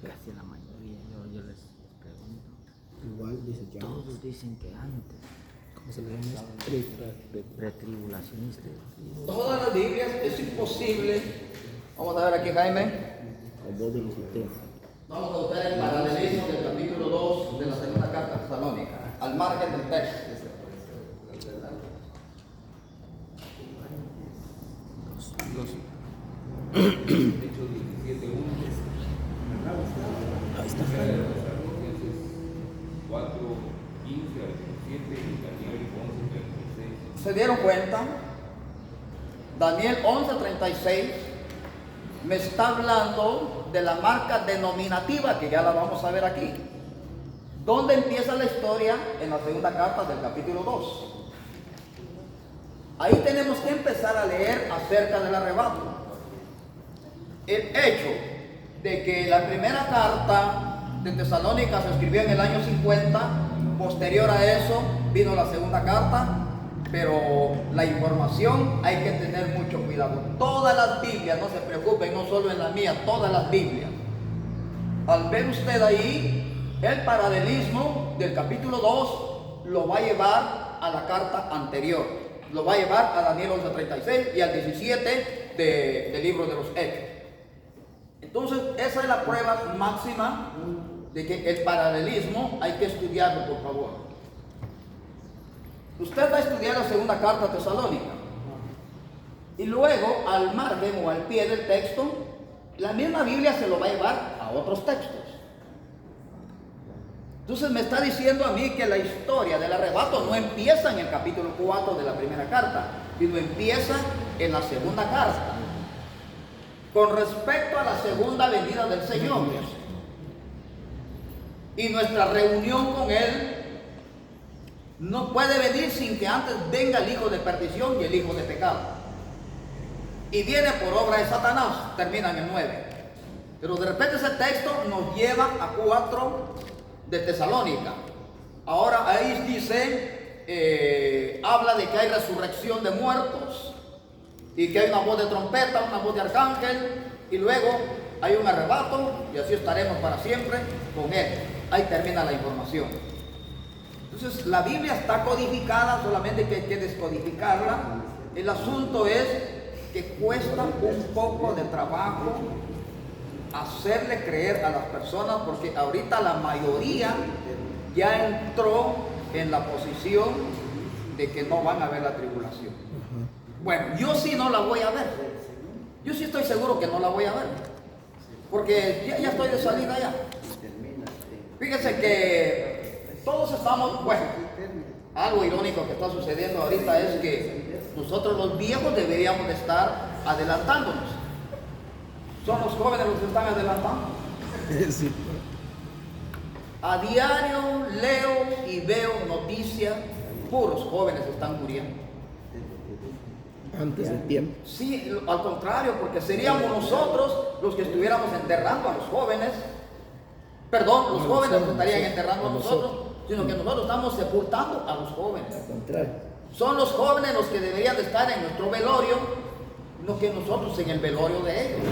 Casi la mayoría, yo les pregunto. Igual dice que Todos dicen que antes. ¿cómo se le llama? Pretribulacionistas. Todas las Biblias es imposible. Vamos a ver aquí, Jaime. El 2 de los sistemas. Vamos a buscar el paralelismo del capítulo 2 de la segunda carta a Tesalónica, al margen del texto. Ahí está. 4:15 al 17 y Daniel 11:36. ¿Se dieron cuenta? Daniel 11:36 me está hablando de la marca denominativa, que ya la vamos a ver aquí. ¿Dónde empieza la historia? En la segunda carta del capítulo 2. Ahí tenemos que empezar a leer acerca del arrebato. El hecho de que la primera carta de Tesalónica se escribió en el año 50, posterior a eso vino la segunda carta, pero la información hay que tener mucho cuidado. Todas las Biblias, no se preocupen, no solo en la mía, todas las Biblias. Al ver usted ahí, el paralelismo del capítulo 2 lo va a llevar a la carta anterior. Lo va a llevar a Daniel 11:36 y al 17 del libro de los Hechos. Entonces, esa es la prueba máxima de que el paralelismo hay que estudiarlo, por favor. Usted va a estudiar la segunda carta a Tesalónica y luego al margen o al pie del texto, la misma Biblia se lo va a llevar a otros textos. Entonces me está diciendo a mí que la historia del arrebato no empieza en el capítulo 4 de la primera carta, sino empieza en la segunda carta, con respecto a la segunda venida del Señor y nuestra reunión con Él. No puede venir sin que antes venga el hijo de perdición y el hijo de pecado. Y viene por obra de Satanás, termina en el 9. Pero de repente ese texto nos lleva a 4 de Tesalónica. Ahora ahí dice, habla de que hay resurrección de muertos y que hay una voz de trompeta, una voz de arcángel, y luego hay un arrebato y así estaremos para siempre con Él. Ahí termina la información. Entonces la Biblia está codificada, solamente que hay que descodificarla. El asunto es que cuesta un poco de trabajo hacerle creer a las personas, porque ahorita la mayoría ya entró en la posición de que no van a ver la tribulación. Bueno, yo sí no la voy a ver. Yo sí estoy seguro que no la voy a ver, porque ya estoy de salida ya. Fíjense que todos estamos, bueno, algo irónico que está sucediendo ahorita es que nosotros los viejos deberíamos de estar adelantándonos. Son los jóvenes los que están adelantando. Sí. A diario leo y veo noticias puros jóvenes están muriendo. Antes del tiempo. Sí, al contrario, porque seríamos nosotros los que estuviéramos enterrando a los jóvenes. Perdón, los jóvenes no estarían enterrando a nosotros, sino que nosotros estamos sepultando a los jóvenes. Al contrario. Son los jóvenes los que deberían de estar en nuestro velorio, no que nosotros en el velorio de ellos.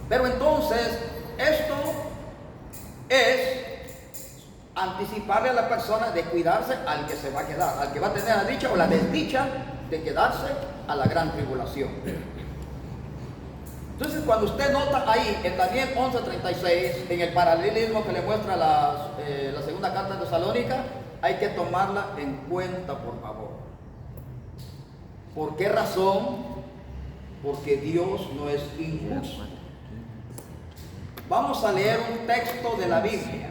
Pero entonces, esto es anticiparle a la persona de cuidarse al que se va a quedar, al que va a tener la dicha o la desdicha de quedarse a la gran tribulación. Entonces, cuando usted nota ahí en Daniel 11:36, en el paralelismo que le muestra la segunda carta de Tesalónica, hay que tomarla en cuenta, por favor. ¿Por qué razón? Porque Dios no es injusto. Vamos a leer un texto de la Biblia.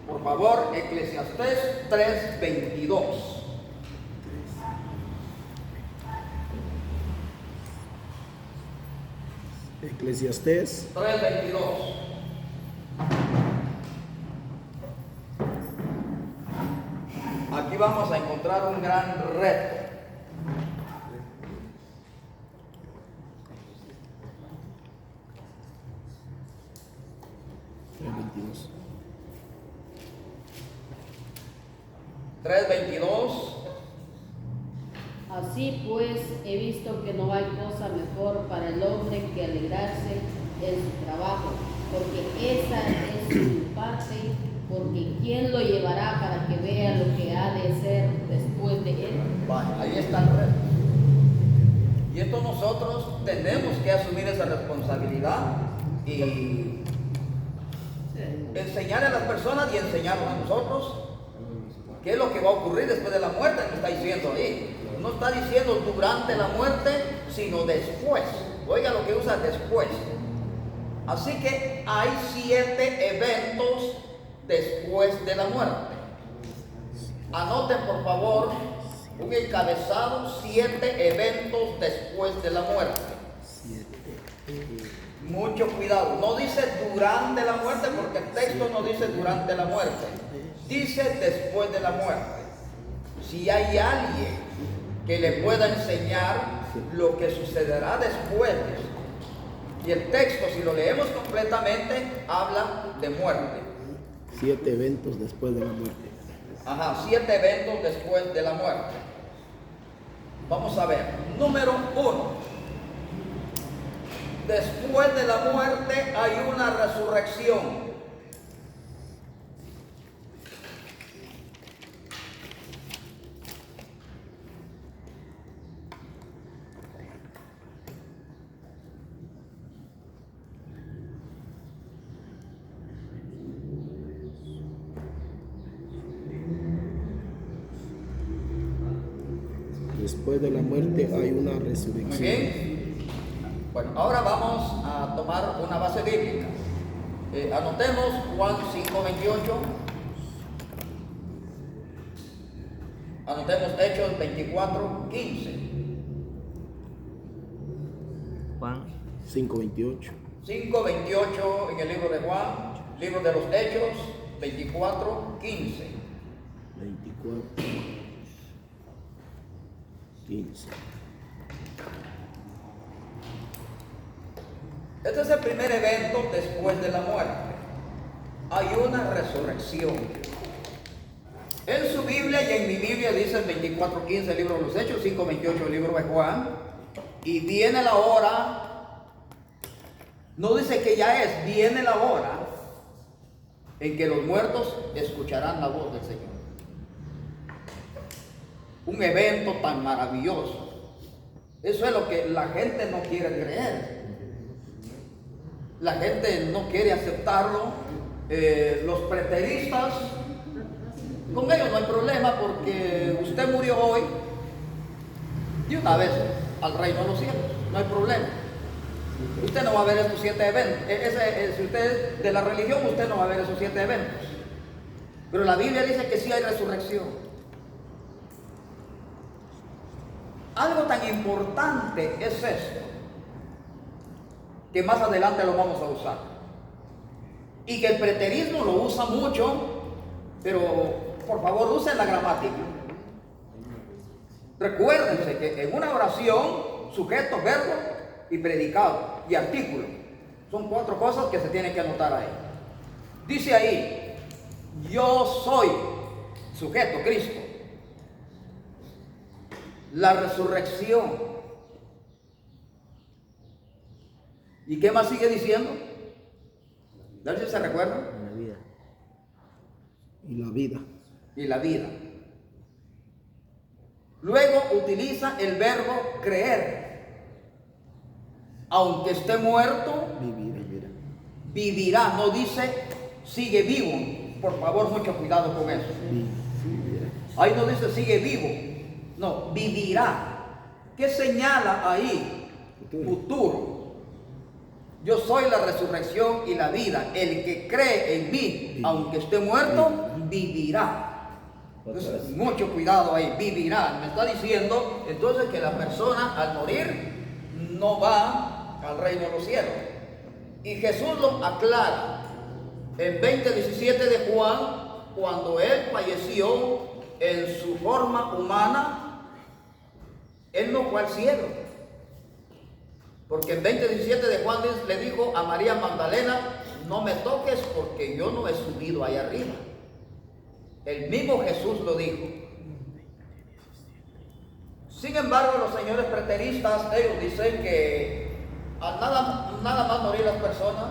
Por favor, Eclesiastés 3:22. Eclesiastés 3:22. Aquí vamos a encontrar un gran reto. $3.22. 3:22. Así pues, he visto que no hay cosa mejor para el hombre que alegrarse en su trabajo, porque esa es su parte, porque ¿quién lo llevará para que vea lo que ha de ser después de él? Vale, ahí está el reto. Y esto nosotros tenemos que asumir esa responsabilidad y enseñar a las personas y enseñarnos a nosotros qué es lo que va a ocurrir después de la muerte, que está diciendo ahí. No está diciendo durante la muerte, sino después. Oiga lo que usa después. Así que hay 7 eventos después de la muerte. Anoten por favor un encabezado: 7 eventos después de la muerte. Mucho cuidado, no dice durante la muerte, porque el texto no dice durante la muerte, dice después de la muerte. Si hay alguien que le pueda enseñar lo que sucederá después, y el texto, si lo leemos completamente, habla de muerte. 7 eventos después de la muerte. Ajá, 7 eventos después de la muerte. Vamos a ver. Número 1. Después de la muerte hay una resurrección. Después de la muerte hay una Muy resurrección. bien. Bueno, ahora vamos a tomar una base bíblica. Anotemos Juan 5:28. Anotemos Hechos 24:15. Juan 5:28. 5:28 en el libro de Juan, libro de los Hechos 24:15. 24:15. Este es el primer evento después de la muerte. Hay una resurrección. En su Biblia y en mi Biblia dice el 24:15 el libro de los Hechos, 5:28 el libro de Juan. Y viene la hora, no dice que ya es, viene la hora en que los muertos escucharán la voz del Señor. Un evento tan maravilloso. Eso es lo que la gente no quiere creer. La gente no quiere aceptarlo. Los preteristas, con ellos no hay problema, porque usted murió hoy y una vez al reino de los cielos, no hay problema. Usted no va a ver estos 7 eventos. Si usted es de la religión, usted no va a ver esos 7 eventos. Pero la Biblia dice que sí hay resurrección. Algo tan importante es esto, que más adelante lo vamos a usar. Y que el preterismo lo usa mucho, pero por favor usen la gramática. Recuérdense que en una oración, sujeto, verbo y predicado y artículo. Son 4 cosas que se tienen que anotar ahí. Dice ahí, yo soy, sujeto, Cristo. La resurrección. ¿Y qué más sigue diciendo? A ver si se recuerdan. En la vida. Y la vida. Y la vida. Luego utiliza el verbo creer. Aunque esté muerto, Vivir. vivirá. No dice sigue vivo. Por favor, mucho cuidado con eso. Vivir. Ahí no dice sigue vivo. No, vivirá. ¿Qué señala ahí? Futuro. Yo soy la resurrección y la vida. El que cree en mí, aunque esté muerto, vivirá. Entonces, mucho cuidado ahí, vivirá. Me está diciendo entonces que la persona al morir no va al reino de los cielos. Y Jesús lo aclara en 20:17 de Juan, cuando él falleció en su forma humana, él no fue al cielo. Porque en 20:17 de Juan le dijo a María Magdalena, no me toques porque yo no he subido allá arriba. El mismo Jesús lo dijo. Sin embargo, los señores preteristas, ellos dicen que al nada más morir las personas,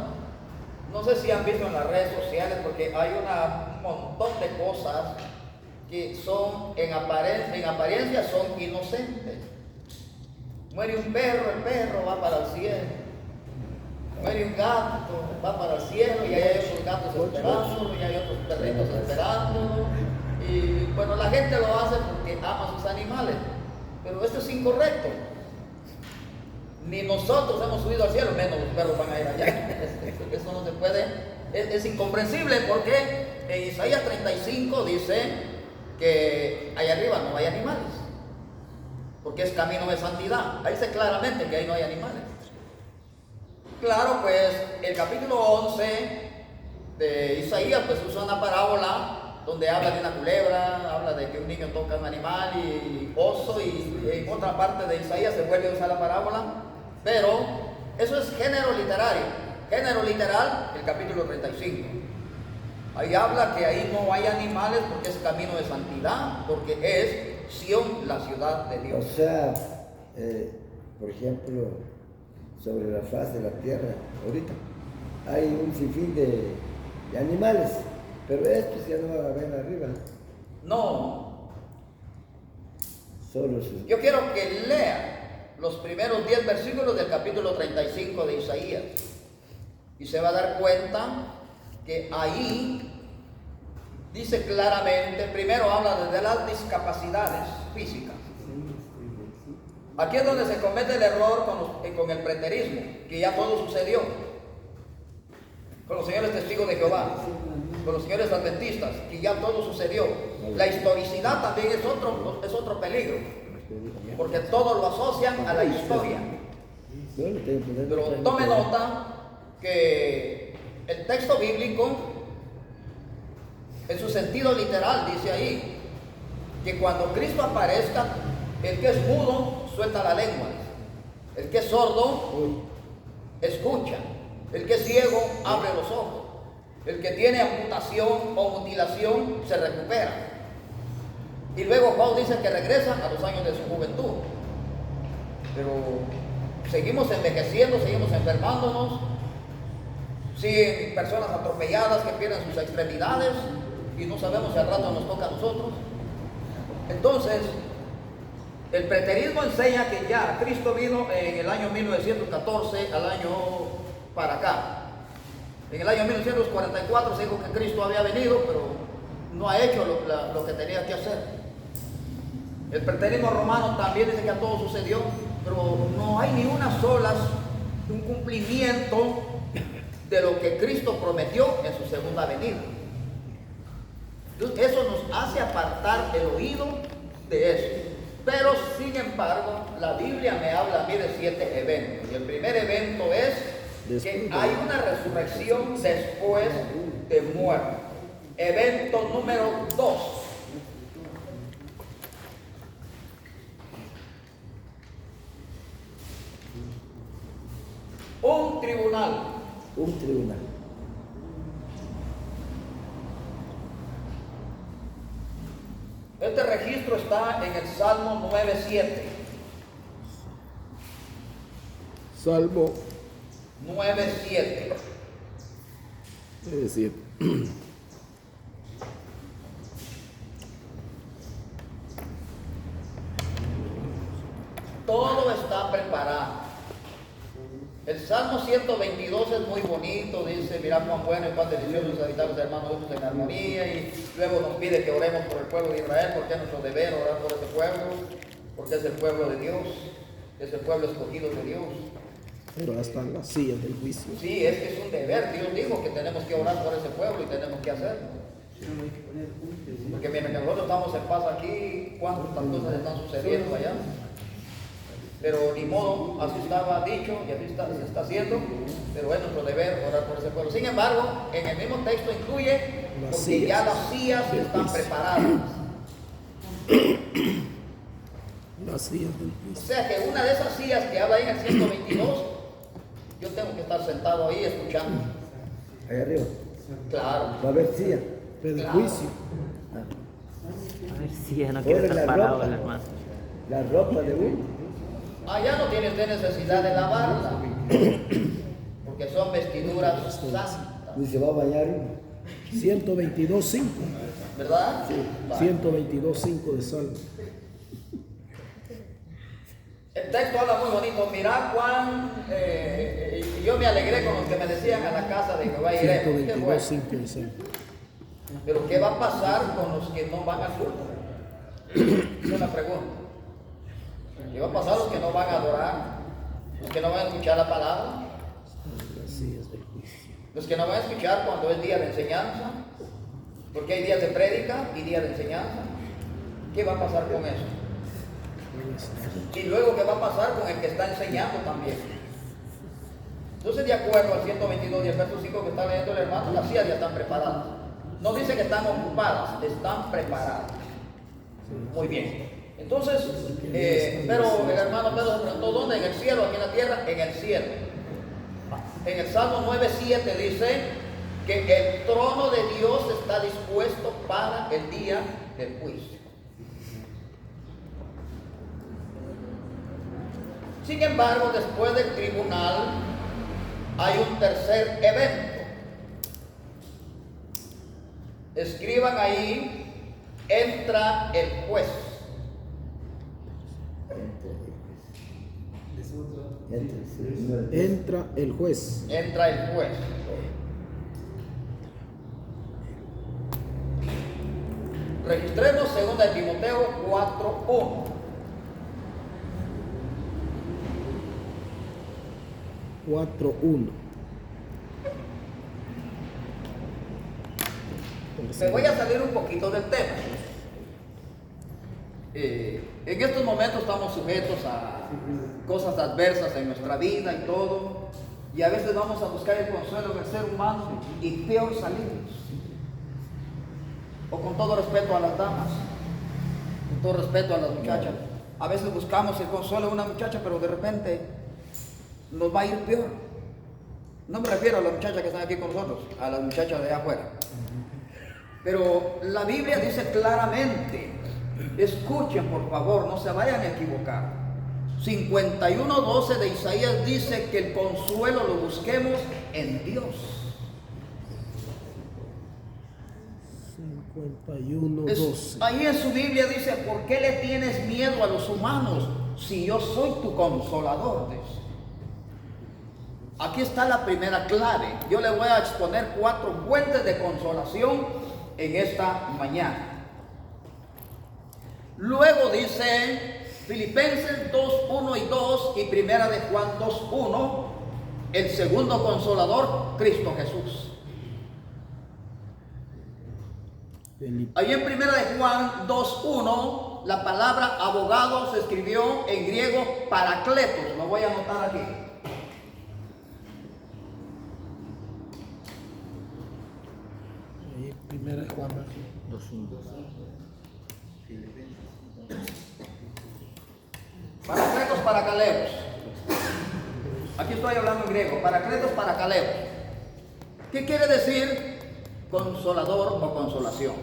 no sé si han visto en las redes sociales, porque hay un montón de cosas que son en apariencia son inocentes. Muere un perro, el perro va para el cielo. Muere un gato, va para el cielo, y hay otros gatos esperándolo, y hay otros perritos esperándolo. Y bueno, la gente lo hace porque ama a sus animales, pero esto es incorrecto. Ni nosotros hemos subido al cielo, menos los perros van a ir allá. Eso no se puede, es incomprensible, porque en Isaías 35 dice que allá arriba no hay animales, porque es camino de santidad. Ahí dice claramente que ahí no hay animales. Claro, pues el capítulo 11 de Isaías pues usa una parábola donde habla de una culebra, habla de que un niño toca un animal y oso, y en otra parte de Isaías se vuelve a usar la parábola, pero eso es género literario. Género literal, el capítulo 35. Ahí habla que ahí no hay animales porque es camino de santidad, porque es Sión, la ciudad de Dios. O sea, por ejemplo, sobre la faz de la tierra, ahorita hay un sinfín de animales, pero estos ya no van a ver arriba. No, Solo sus... yo quiero que lea los primeros 10 versículos del capítulo 35 de Isaías y se va a dar cuenta que ahí dice claramente, primero habla de las discapacidades físicas. Aquí es donde se comete el error con el preterismo, que ya todo sucedió con los señores testigos de Jehová, con los señores adventistas, que ya todo sucedió. La historicidad también es otro peligro, porque todo lo asocian a la historia. Pero tome nota que el texto bíblico, en su sentido literal, dice ahí que cuando Cristo aparezca, el que es mudo suelta la lengua, el que es sordo escucha, el que es ciego abre los ojos, el que tiene amputación o mutilación se recupera. Y luego Juan dice que regresa a los años de su juventud. Pero seguimos envejeciendo, seguimos enfermándonos, siguen personas atropelladas que pierden sus extremidades y no sabemos si al rato nos toca a nosotros. Entonces, el preterismo enseña que ya Cristo vino en el año 1914 al año para acá. En el año 1944 se dijo que Cristo había venido, pero no ha hecho lo que tenía que hacer. El preterismo romano también dice que a todo sucedió, pero no hay ni una sola, un cumplimiento de lo que Cristo prometió en su segunda venida. Entonces, eso nos hace apartar el oído de eso. Pero sin embargo, la Biblia me habla a mí de 7 eventos. Y el primer evento es que hay una resurrección después de muerte. Evento número 2. Un tribunal. Un tribunal. Este registro está en el Salmo 9:7. Salmo 9:7. es decir, Todo está preparado. El Salmo 122 es muy bonito, dice, mira cuán bueno y cuán delicioso es habitar los hermanos juntos en armonía, y luego nos pide que oremos por el pueblo de Israel, porque es nuestro deber orar por ese pueblo, porque es el pueblo de Dios, es el pueblo escogido de Dios. pero hasta en las sillas del juicio. Sí, es que es un deber, Dios dijo que tenemos que orar por ese pueblo y tenemos que hacerlo. Porque mientras que nosotros estamos en paz aquí, cuántas cosas están sucediendo allá. Pero ni modo, así estaba dicho y así se está haciendo, pero es nuestro deber orar por ese pueblo. Sin embargo, en el mismo texto incluye, porque ya las sillas están preparadas. Las sillas del O juicio. sea que una de esas sillas que habla ahí en el 122, yo tengo que estar sentado ahí escuchando. Ahí arriba. Claro. Va a haber silla. Pero el Claro. juicio. A ver si ya no quiere Pobre estar la parado ropa. el hermano. La ropa de uno. Allá no tiene usted necesidad de lavarla, porque son vestiduras santas, Ni se va a bañar uno. 122.5. ¿verdad? Sí. 122.5 de Salmo. El texto habla muy bonito. Mirá cuán yo me alegré con los que me decían a la casa de Jehová iremos. Qué bueno. 122.5 de Salmo. Pero ¿qué va a pasar con los que no van al culto? Esa es la pregunta. ¿Qué va a pasar los que no van a adorar? Los que no van a escuchar la palabra. Las sillas del juicio. Los que no van a escuchar cuando es día de enseñanza. Porque hay días de prédica y días de enseñanza. ¿Qué va a pasar con eso? Y luego, ¿qué va a pasar con el que está enseñando también? Entonces, de acuerdo al 122 y el verso 5 que está leyendo el hermano, las sillas ya están preparadas. No dice que están ocupadas, están preparadas. Muy bien. Entonces, pero el hermano Pedro se preguntó, ¿dónde? ¿En el cielo, aquí en la tierra? En el cielo. En el Salmo 9:7 dice que el trono de Dios está dispuesto para el día del juicio. Sin embargo, después del tribunal hay un tercer evento. Escriban ahí, entra el juez. Entra el juez. Entra el juez. Registremos 2 Timoteo 4:1. 4.1. Me voy a salir un poquito del tema. En estos momentos estamos sujetos a cosas adversas en nuestra vida y todo, y a veces vamos a buscar el consuelo en el ser humano y peor salimos. O con todo respeto a las damas, con todo respeto a las muchachas, a veces buscamos el consuelo en una muchacha, pero de repente nos va a ir peor. No me refiero a las muchachas que están aquí con nosotros, a las muchachas de allá afuera. Pero la Biblia dice claramente, escuchen por favor, no se vayan a equivocar. 51:12 de Isaías dice que el consuelo lo busquemos en Dios. 51:12. Ahí en su Biblia dice, ¿por qué le tienes miedo a los humanos si yo soy tu consolador? Dice. Aquí está la primera clave. Yo le voy a exponer 4 fuentes de consolación en esta mañana. Luego dice Filipenses 2:1 y 2 y Primera de Juan 2:1, el segundo consolador, Cristo Jesús. Ahí en Primera de Juan 2:1, la palabra abogado se escribió en griego paracletos. Lo voy a anotar aquí. Ahí, Primera de Juan. 2.1. Paracletos, paracaleos. Aquí aquí estoy hablando en griego, paracletos, paracaleos. ¿Qué quiere decir consolador o consolación?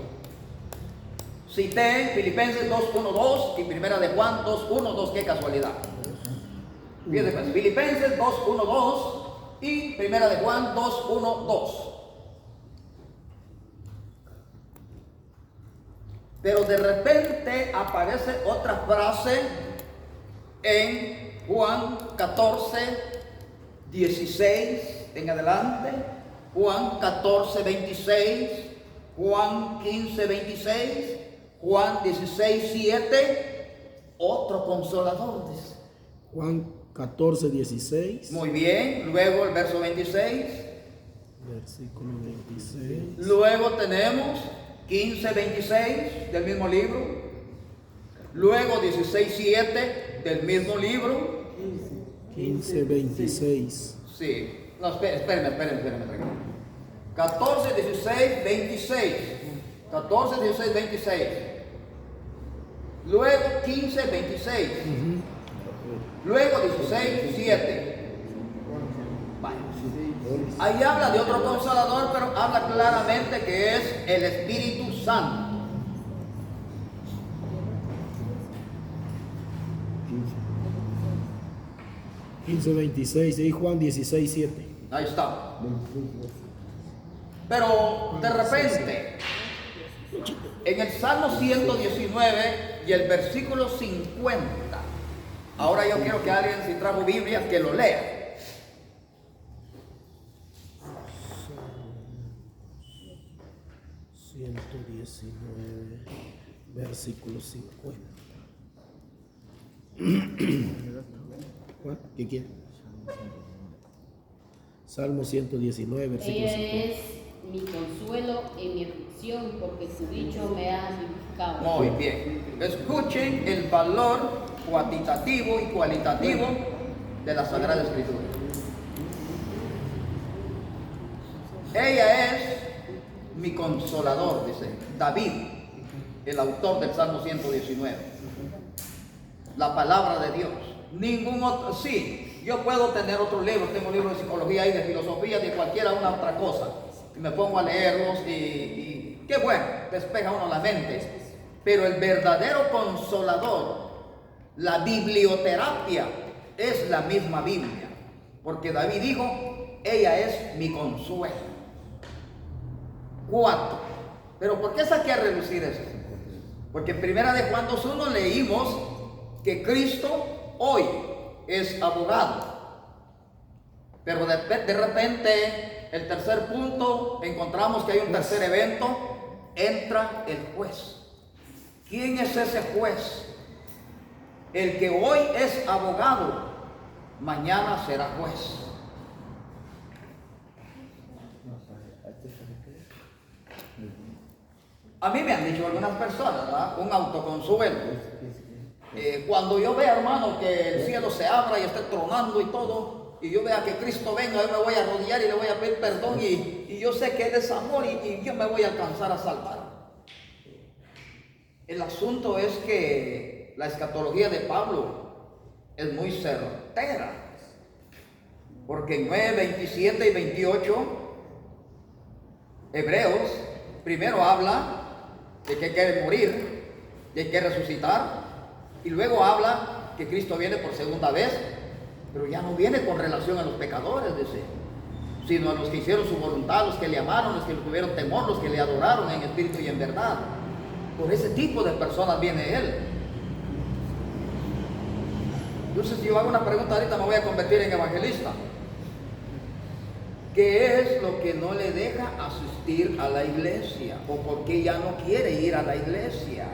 Cité Filipenses 2:1-2 y Primera de Juan 2:1-2, qué casualidad. Fíjense pues, Filipenses 2:1-2 y Primera de Juan 2:1-2. Pero de repente aparece otra frase en Juan 14:16 en adelante, Juan 14:26, Juan 15:26, Juan 16:7, otro consolador, dice. Juan 14:16. Muy bien, luego el verso 26. Versículo 26. Luego tenemos 15:26 del mismo libro. Luego 16:7 del mismo libro. 15:26. Sí. No, espérenme. 14, 16, 26. 14, 16, 26. Luego 15, 26. Luego 16, 7. Vale. Ahí habla de otro consolador, pero habla claramente que es el Espíritu Santo. 15:26 y Juan 16:7. Ahí está. Pero de repente, en el Salmo 119 y el versículo 50, ahora yo quiero que alguien, si trajo Biblia, que lo lea. 119, versículo 50. ¿Cuál? ¿Qué quiere? Salmo 119, versículo Ella 50. es mi consuelo en mi aflicción, porque su dicho me ha vivificado. Muy bien. Escuchen el valor cuantitativo y cualitativo de la Sagrada Escritura. Ella es mi consolador, dice David, el autor del Salmo 119. La palabra de Dios. Ningún otro, sí, yo puedo tener otro libro, tengo libros de psicología y de filosofía, de cualquiera una otra cosa. Y me pongo a leerlos y qué bueno, despeja uno la mente. Pero el verdadero consolador, la biblioterapia, es la misma Biblia. Porque David dijo, ella es mi consuelo. 4. Pero ¿por qué saqué a relucir eso? Porque en Primera de Juan 2:1 leímos que Cristo hoy es abogado. Pero de repente, el tercer punto, encontramos que hay un tercer evento, entra el juez. ¿Quién es ese juez? El que hoy es abogado, mañana será juez. A mí me han dicho algunas personas, ¿verdad? Un autoconsuelo. Cuando yo vea, hermano, que el cielo se abra y esté tronando y todo, y yo vea que Cristo venga, yo me voy a arrodillar y le voy a pedir perdón, y yo sé que Él es amor y yo me voy a alcanzar a salvar. El asunto es que la escatología de Pablo es muy certera, porque en 9, 27 y 28, Hebreos primero habla de que quiere morir, de que resucitar, y luego habla que Cristo viene por segunda vez, pero ya no viene con relación a los pecadores, dice, sino a los que hicieron su voluntad, los que le amaron, los que le tuvieron temor, los que le adoraron en espíritu y en verdad. Por ese tipo de personas viene Él. Entonces, si yo hago una pregunta ahorita, me voy a convertir en evangelista. ¿Qué es lo que no le deja asistir a la iglesia? ¿O por qué ya no quiere ir a la iglesia?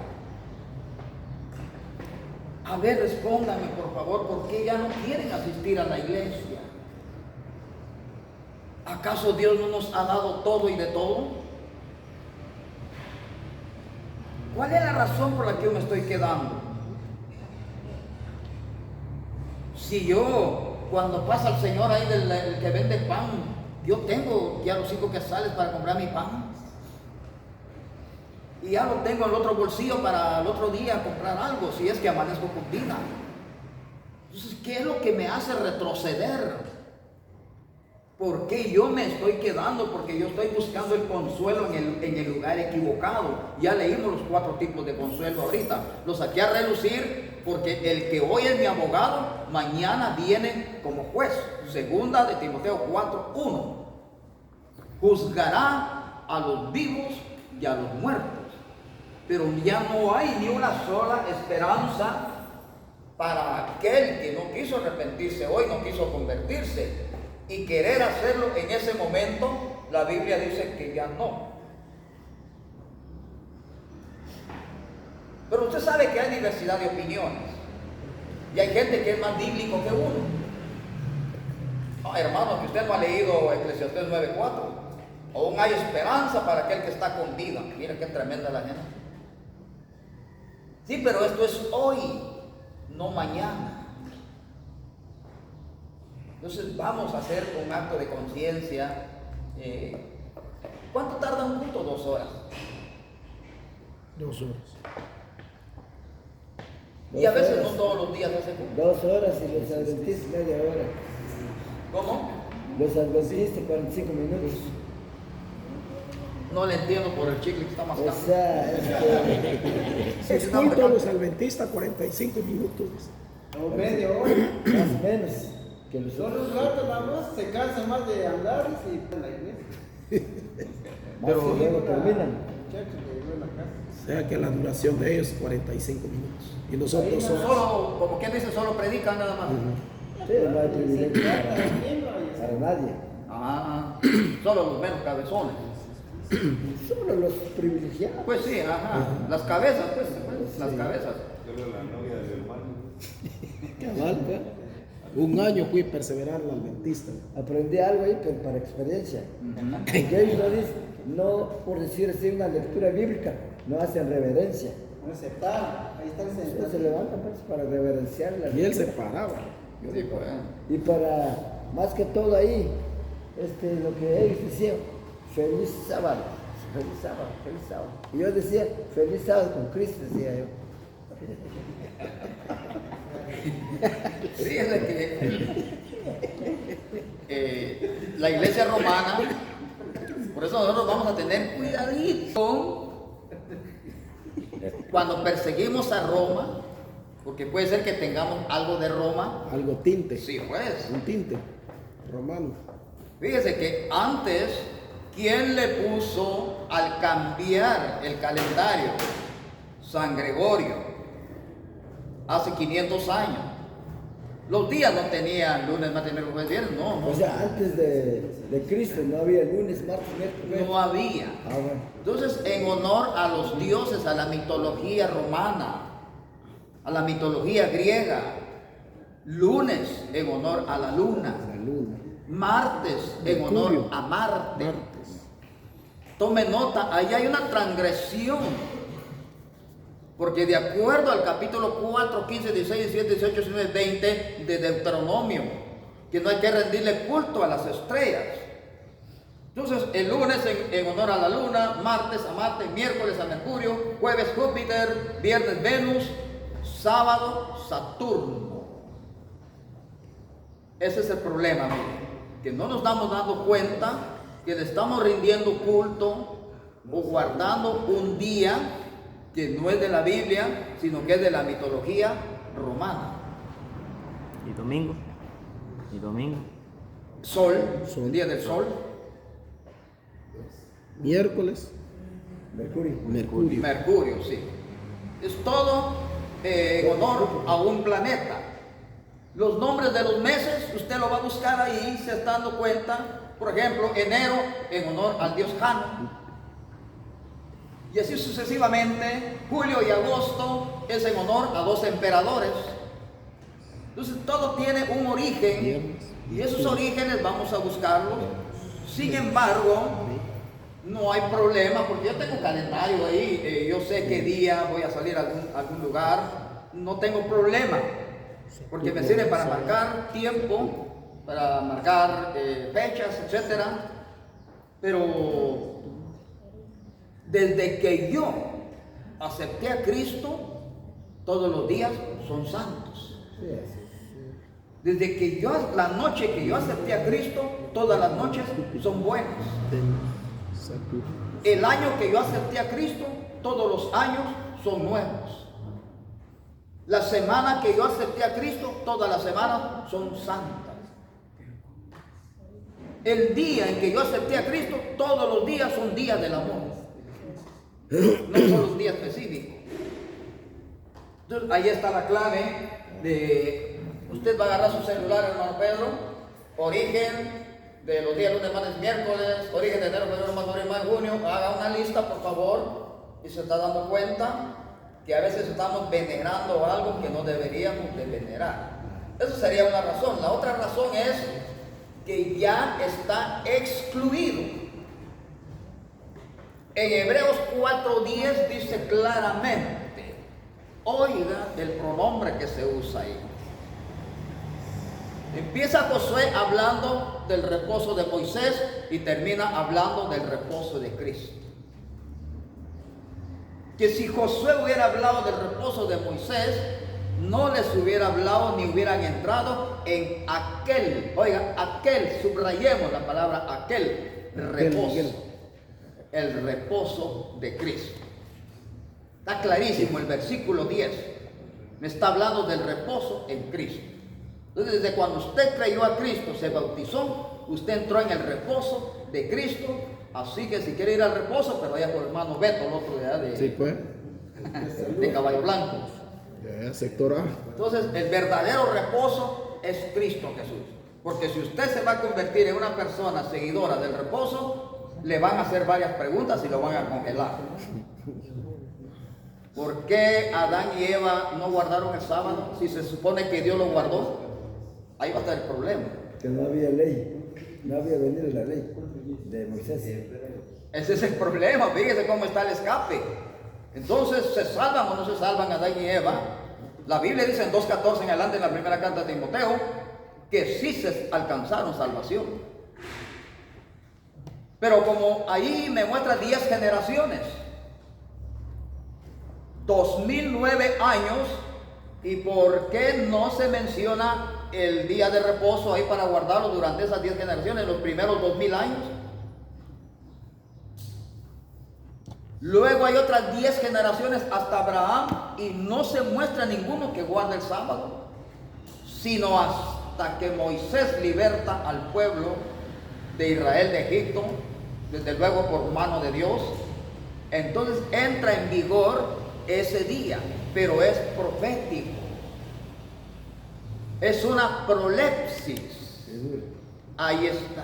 A ver, respóndanme por favor, ¿por qué ya no quieren asistir a la iglesia? ¿Acaso Dios no nos ha dado todo y de todo? ¿Cuál es la razón por la que yo me estoy quedando? Si yo, cuando pasa el señor ahí el que vende pan, yo tengo ya los 5 quetzales para comprar mi pan. Y ya lo tengo en el otro bolsillo para el otro día comprar algo, si es que amanezco con vida. Entonces, ¿qué es lo que me hace retroceder? ¿Por qué yo me estoy quedando? Porque yo estoy buscando el consuelo en el lugar equivocado. Ya leímos los 4 tipos de consuelo ahorita. Los saqué a relucir porque el que hoy es mi abogado, mañana viene como juez. Segunda de Timoteo 4:1. Juzgará a los vivos y a los muertos. Pero ya no hay ni una sola esperanza para aquel que no quiso arrepentirse hoy, no quiso convertirse y querer hacerlo en ese momento. La Biblia dice que ya no. Pero usted sabe que hay diversidad de opiniones y hay gente que es más bíblico que uno. Hermano, que usted no ha leído Eclesiastés 9:4. Aún hay esperanza para aquel que está con vida. Mira qué tremenda la gente. Sí, pero esto es hoy, no mañana. Entonces vamos a hacer un acto de conciencia. ¿Cuánto tarda un culto? 2 horas. 2 horas. Y a veces no todos los días hace culto. 2 horas y los adventistas media hora. ¿Cómo? Los adventistas 45 minutos. No le entiendo por el chicle que está O mascando. sea, Es culto a los adventistas 45 minutos. O media hora. más o menos que los Son otros. los ratos nada más, se cansan más de andar y en la iglesia. Pero luego terminan. Muchachos que llegó en la casa. O sea que la duración de ellos es 45 minutos. Y nosotros somos. Solo, como quien dice, solo predican nada más. Sí, no hay privilegio Trata de tiempo y para nadie. Ah, solo los menos cabezones. Solo los privilegiados. Pues sí, ajá. Las cabezas, pues, las cabezas. Solo la novia del hermano. Cabal, ¿verdad? Un año fui a perseverar al adventista. Aprendí algo ahí, pero para experiencia. Porque ellos no dicen, no por decir así una lectura bíblica, no hacen reverencia. no aceptaron. Ahí están Entonces sentados. se levantan pues, para reverenciar la Y él se lectura. paraba. Sí, pues. Y para, más que todo ahí, lo que ellos decían, feliz sábado, feliz sábado, feliz sábado. Y yo decía, feliz sábado con Cristo, decía yo. Fíjense que la iglesia romana, por eso nosotros vamos a tener cuidadito cuando perseguimos a Roma, porque puede ser que tengamos algo de Roma. Algo tinte. Sí, pues. Un tinte romano. Fíjese que antes, ¿quién le puso al cambiar el calendario? San Gregorio, hace 500 años. Los días no tenían lunes, martes, miércoles, jueves, viernes, no. O sea, antes de Cristo no había lunes, martes, miércoles. No había. Ah, bueno. Entonces, en honor a los dioses, a la mitología romana, a la mitología griega, lunes en honor a la luna, La luna. martes en Mercurio. honor a Marte. Martes. Tome nota, ahí hay una transgresión. Porque de acuerdo al capítulo 4, 15, 16, 17, 18, 19, 20 de Deuteronomio, que no hay que rendirle culto a las estrellas. Entonces, el lunes en honor a la luna, martes a Marte, miércoles a Mercurio, jueves Júpiter, viernes Venus, sábado Saturno. Ese es el problema, miren, que no nos estamos dando cuenta que le estamos rindiendo culto o guardando un día que no es de la Biblia, sino que es de la mitología romana. ¿Y domingo? ¿Y domingo? Sol, el día del sol, Miércoles. Mercurio. Mercurio. Mercurio, sí. Es todo en honor a un planeta. Los nombres de los meses, usted lo va a buscar ahí, se está dando cuenta. Por ejemplo, enero en honor al dios Jano. Y así sucesivamente, julio y agosto es en honor a 2 emperadores. Entonces todo tiene un origen y esos orígenes vamos a buscarlos. Sin embargo, no hay problema porque yo tengo calendario ahí, yo sé qué día voy a salir a algún lugar, no tengo problema porque me sirve para marcar tiempo, para marcar fechas, etcétera. Pero desde que yo acepté a Cristo, todos los días son santos. Sí, así. Desde que la noche que yo acepté a Cristo, todas las noches son buenas. El año que yo acepté a Cristo, todos los años son nuevos. La semana que yo acepté a Cristo, todas las semanas son santas. El día en que yo acepté a Cristo, todos los días son días del amor. No son los días específicos. Entonces, ahí está la clave de... Usted va a agarrar su celular, hermano Pedro, origen de los días lunes, martes, miércoles, origen de enero, febrero, marzo, abril, mayo, junio. Haga una lista, por favor, y se está dando cuenta que a veces estamos venerando algo que no deberíamos de venerar. Eso sería una razón. La otra razón es que ya está excluido. En Hebreos 4:10 dice claramente, oiga el pronombre que se usa ahí. Empieza Josué hablando del reposo de Moisés y termina hablando del reposo de Cristo. Que si Josué hubiera hablado del reposo de Moisés, no les hubiera hablado ni hubieran entrado en aquel, oiga, aquel, subrayemos la palabra aquel reposo, el reposo de Cristo. Está clarísimo el versículo 10, me está hablando del reposo en Cristo. Entonces, desde cuando usted creyó a Cristo, se bautizó, usted entró en el reposo de Cristo. Así que si quiere ir al reposo, pero vaya por el hermano Beto, el otro de Sí, pues. de Caballo Blanco. Ya, sector A. Entonces, el verdadero reposo es Cristo Jesús. Porque si usted se va a convertir en una persona seguidora del reposo, le van a hacer varias preguntas y lo van a congelar. ¿Por qué Adán y Eva no guardaron el sábado si se supone que Dios lo guardó? Ahí va a estar el problema. Que no había ley, no había venido la ley de Moisés. Ese es el problema, fíjese cómo está el escape. Entonces, ¿se salvan o no se salvan Adán y Eva? La Biblia dice en 2:14 en adelante, en la primera carta de Timoteo, que sí se alcanzaron salvación. Pero como ahí me muestra 10 generaciones, 2009 años, ¿y por qué no se menciona el día de reposo ahí para guardarlo durante esas 10 generaciones, los primeros 2000 años? Luego hay otras 10 generaciones hasta Abraham y no se muestra ninguno que guarde el sábado, sino hasta que Moisés liberta al pueblo de Israel de Egipto, desde luego por mano de Dios. Entonces entra en vigor ese día, pero es profético. Es una prolepsis. Ahí está.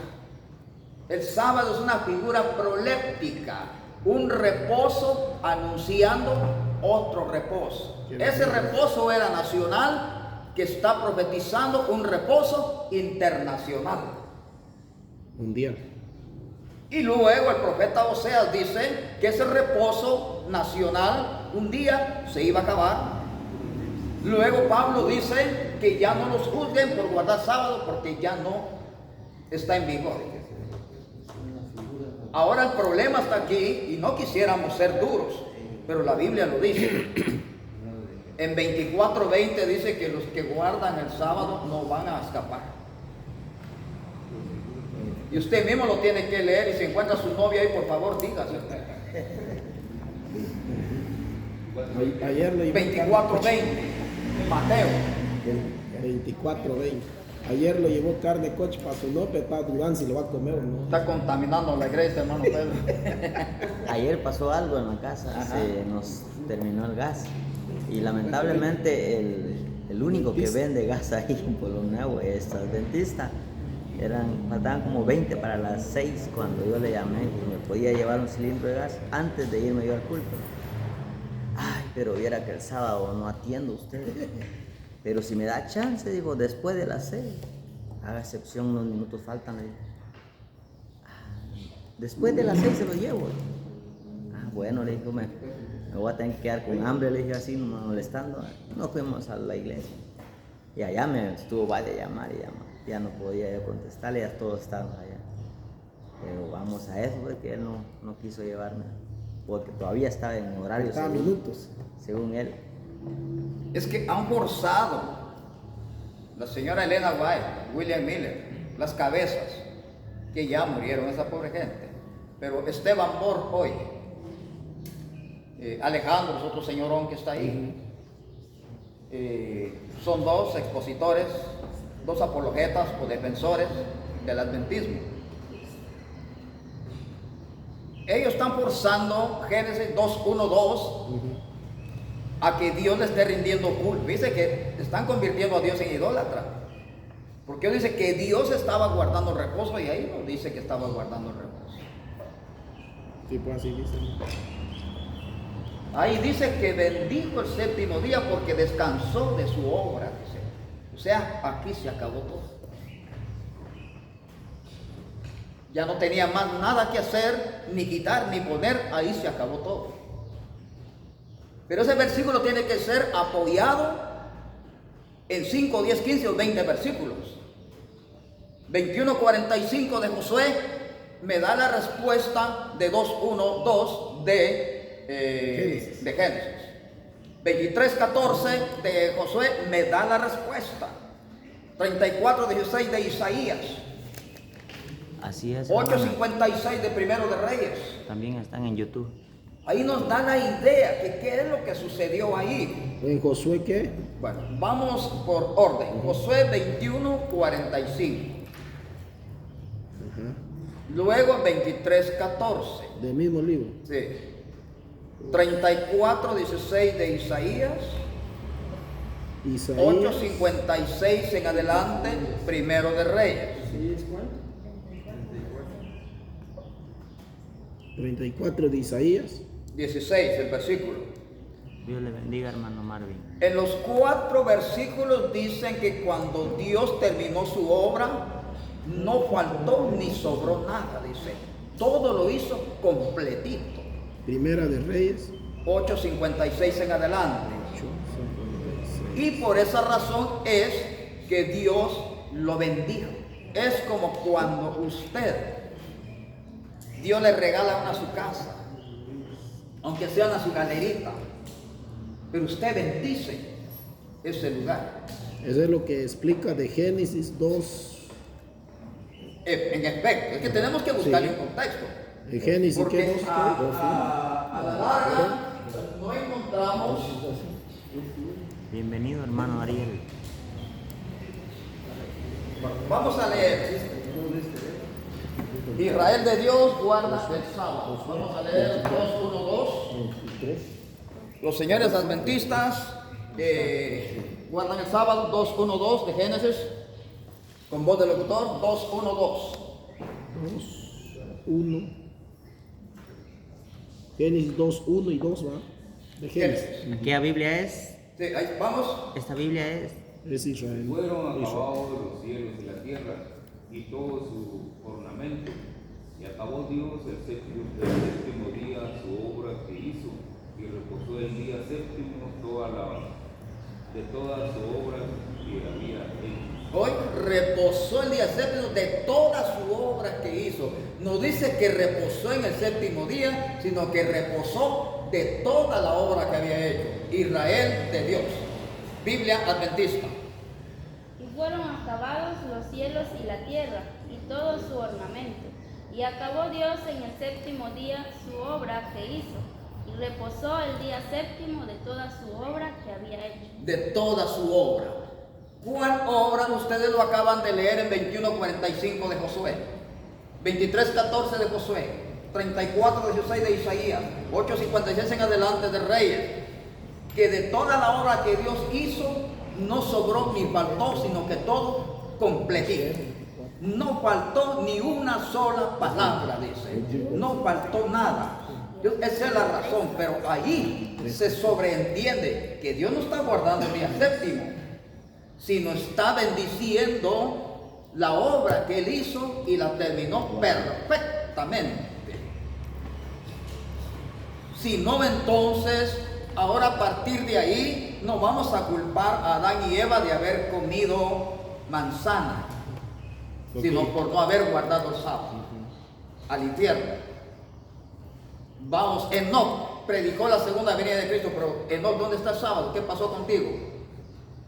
El sábado es una figura proléptica, un reposo anunciando otro reposo. Ese reposo era nacional, que está profetizando un reposo internacional. Mundial. Y luego el profeta Oseas dice que ese reposo nacional un día se iba a acabar. Luego Pablo dice que ya no los juzguen por guardar sábado porque ya no está en vigor. Ahora el problema está aquí y no quisiéramos ser duros, pero la Biblia lo dice. En 24:20 dice que los que guardan el sábado no van a escapar. Y usted mismo lo tiene que leer, y si encuentra a su novia ahí, por favor, dígase. Ayer le 24:20, Mateo. 24:20. Ayer lo llevó carne coche para su novia, está dudando si lo va a comer o no. Está contaminando la iglesia, hermano Pedro. Ayer pasó algo en la casa, se nos terminó el gas y lamentablemente el único que vende gas ahí en Pueblo Nuevo es el dentista. Faltaban como 20 para las 6 cuando yo le llamé y me podía llevar un cilindro de gas antes de irme yo al culto. Ay, pero viera que el sábado no atiendo a ustedes. Pero si me da chance, digo, después de las 6, haga excepción, unos minutos faltan. Después de las 6 se lo llevo. Bueno, le dijo, me voy a tener que quedar con hambre, le dije así, molestando. Nos fuimos a la iglesia. Y allá me estuvo vaya llamar y llamar. Ya no podía yo contestarle, ya todos estaban allá. Pero vamos a eso, porque él no quiso llevarme. Porque todavía estaba en horario. Estaba minutos. Según él. Es que han forzado la señora Elena White, William Miller, las cabezas, que ya murieron esa pobre gente. Pero Esteban Moore hoy, Alejandro, es otro señorón que está ahí. Son dos expositores, dos apologetas o defensores del adventismo. Ellos están forzando Génesis 2:1-2 a que Dios le esté rindiendo culto. Dice que están convirtiendo a Dios en idólatra. Porque Dios dice que Dios estaba guardando reposo y ahí no dice que estaba guardando reposo. Sí, pues así dice. Ahí dice que bendijo el séptimo día porque descansó de su obra, dice. O sea, aquí se acabó todo. Ya no tenía más nada que hacer, ni quitar, ni poner, ahí se acabó todo. Pero ese versículo tiene que ser apoyado en 5, 10, 15 o 20 versículos. 21:45 de Josué me da la respuesta de 2:1-2 de Génesis. 23:14 de Josué me da la respuesta. 34:16 de Isaías. Así es. hermano. 8:56 de Primero de Reyes. También están en YouTube. Ahí nos da la idea de qué es lo que sucedió ahí. ¿En Josué qué? Bueno, vamos por orden. Josué 21:45. Luego 23:14. Del mismo libro. Sí. 34:16 de Isaías. Isaías. 8:56 en adelante, Primero de Reyes. 34 de Isaías. 16, el versículo. Dios le bendiga, hermano Marvin. En los 4 versículos dicen que cuando Dios terminó su obra, no faltó ni sobró nada, dice. Todo lo hizo completito. Primera de Reyes. 8:56 en adelante. 8:56. Y por esa razón es que Dios lo bendijo. Es como cuando Dios le regala una a su casa, aunque sea una su galerita, pero usted bendice ese lugar. Eso es lo que explica de Génesis 2. En efecto, es que tenemos que buscarle un contexto. En Génesis, Porque ¿qué 2? a la larga no encontramos. Bienvenido, hermano Ariel. Vamos a leer. Israel de Dios guarda el sábado. Vamos a leer 2:1-2. Los señores adventistas guardan el sábado. 2:1-2 de Génesis. Con voz de locutor. 2:1-2. 2:1. Génesis 2:1 y 2, ¿va? De Génesis. ¿Qué Biblia es? Sí, ahí vamos. Esta Biblia es. Es Israel. Fueron Israel. acabados los cielos y la tierra y todo su ornamento. Y acabó Dios el séptimo día su obra que hizo, y reposó el día séptimo de toda su obra que había hecho. Hoy reposó el día séptimo de toda su obra que hizo. No dice que reposó en el séptimo día, sino que reposó de toda la obra que había hecho. Israel de Dios. Biblia adventista. Y fueron acabados los cielos y la tierra, y todo su ornamento. Y acabó Dios en el séptimo día su obra que hizo, y reposó el día séptimo de toda su obra que había hecho. De toda su obra. ¿Cuál obra? Ustedes lo acaban de leer en 21:45 de Josué, 23:14 de Josué, 34:16 de Isaías, 8:56 en adelante de Reyes. Que de toda la obra que Dios hizo, no sobró ni faltó, sino que todo completito. No faltó ni una sola palabra, dice. No faltó nada. Esa es la razón, pero ahí se sobreentiende que Dios no está guardando el día séptimo, sino está bendiciendo la obra que Él hizo y la terminó perfectamente. Si no, entonces, ahora a partir de ahí, no vamos a culpar a Adán y Eva de haber comido manzana, sino por no haber guardado el sábado al infierno. Vamos, Enoc predicó la segunda venida de Cristo, pero Enoc, ¿dónde está el sábado? ¿Qué pasó contigo?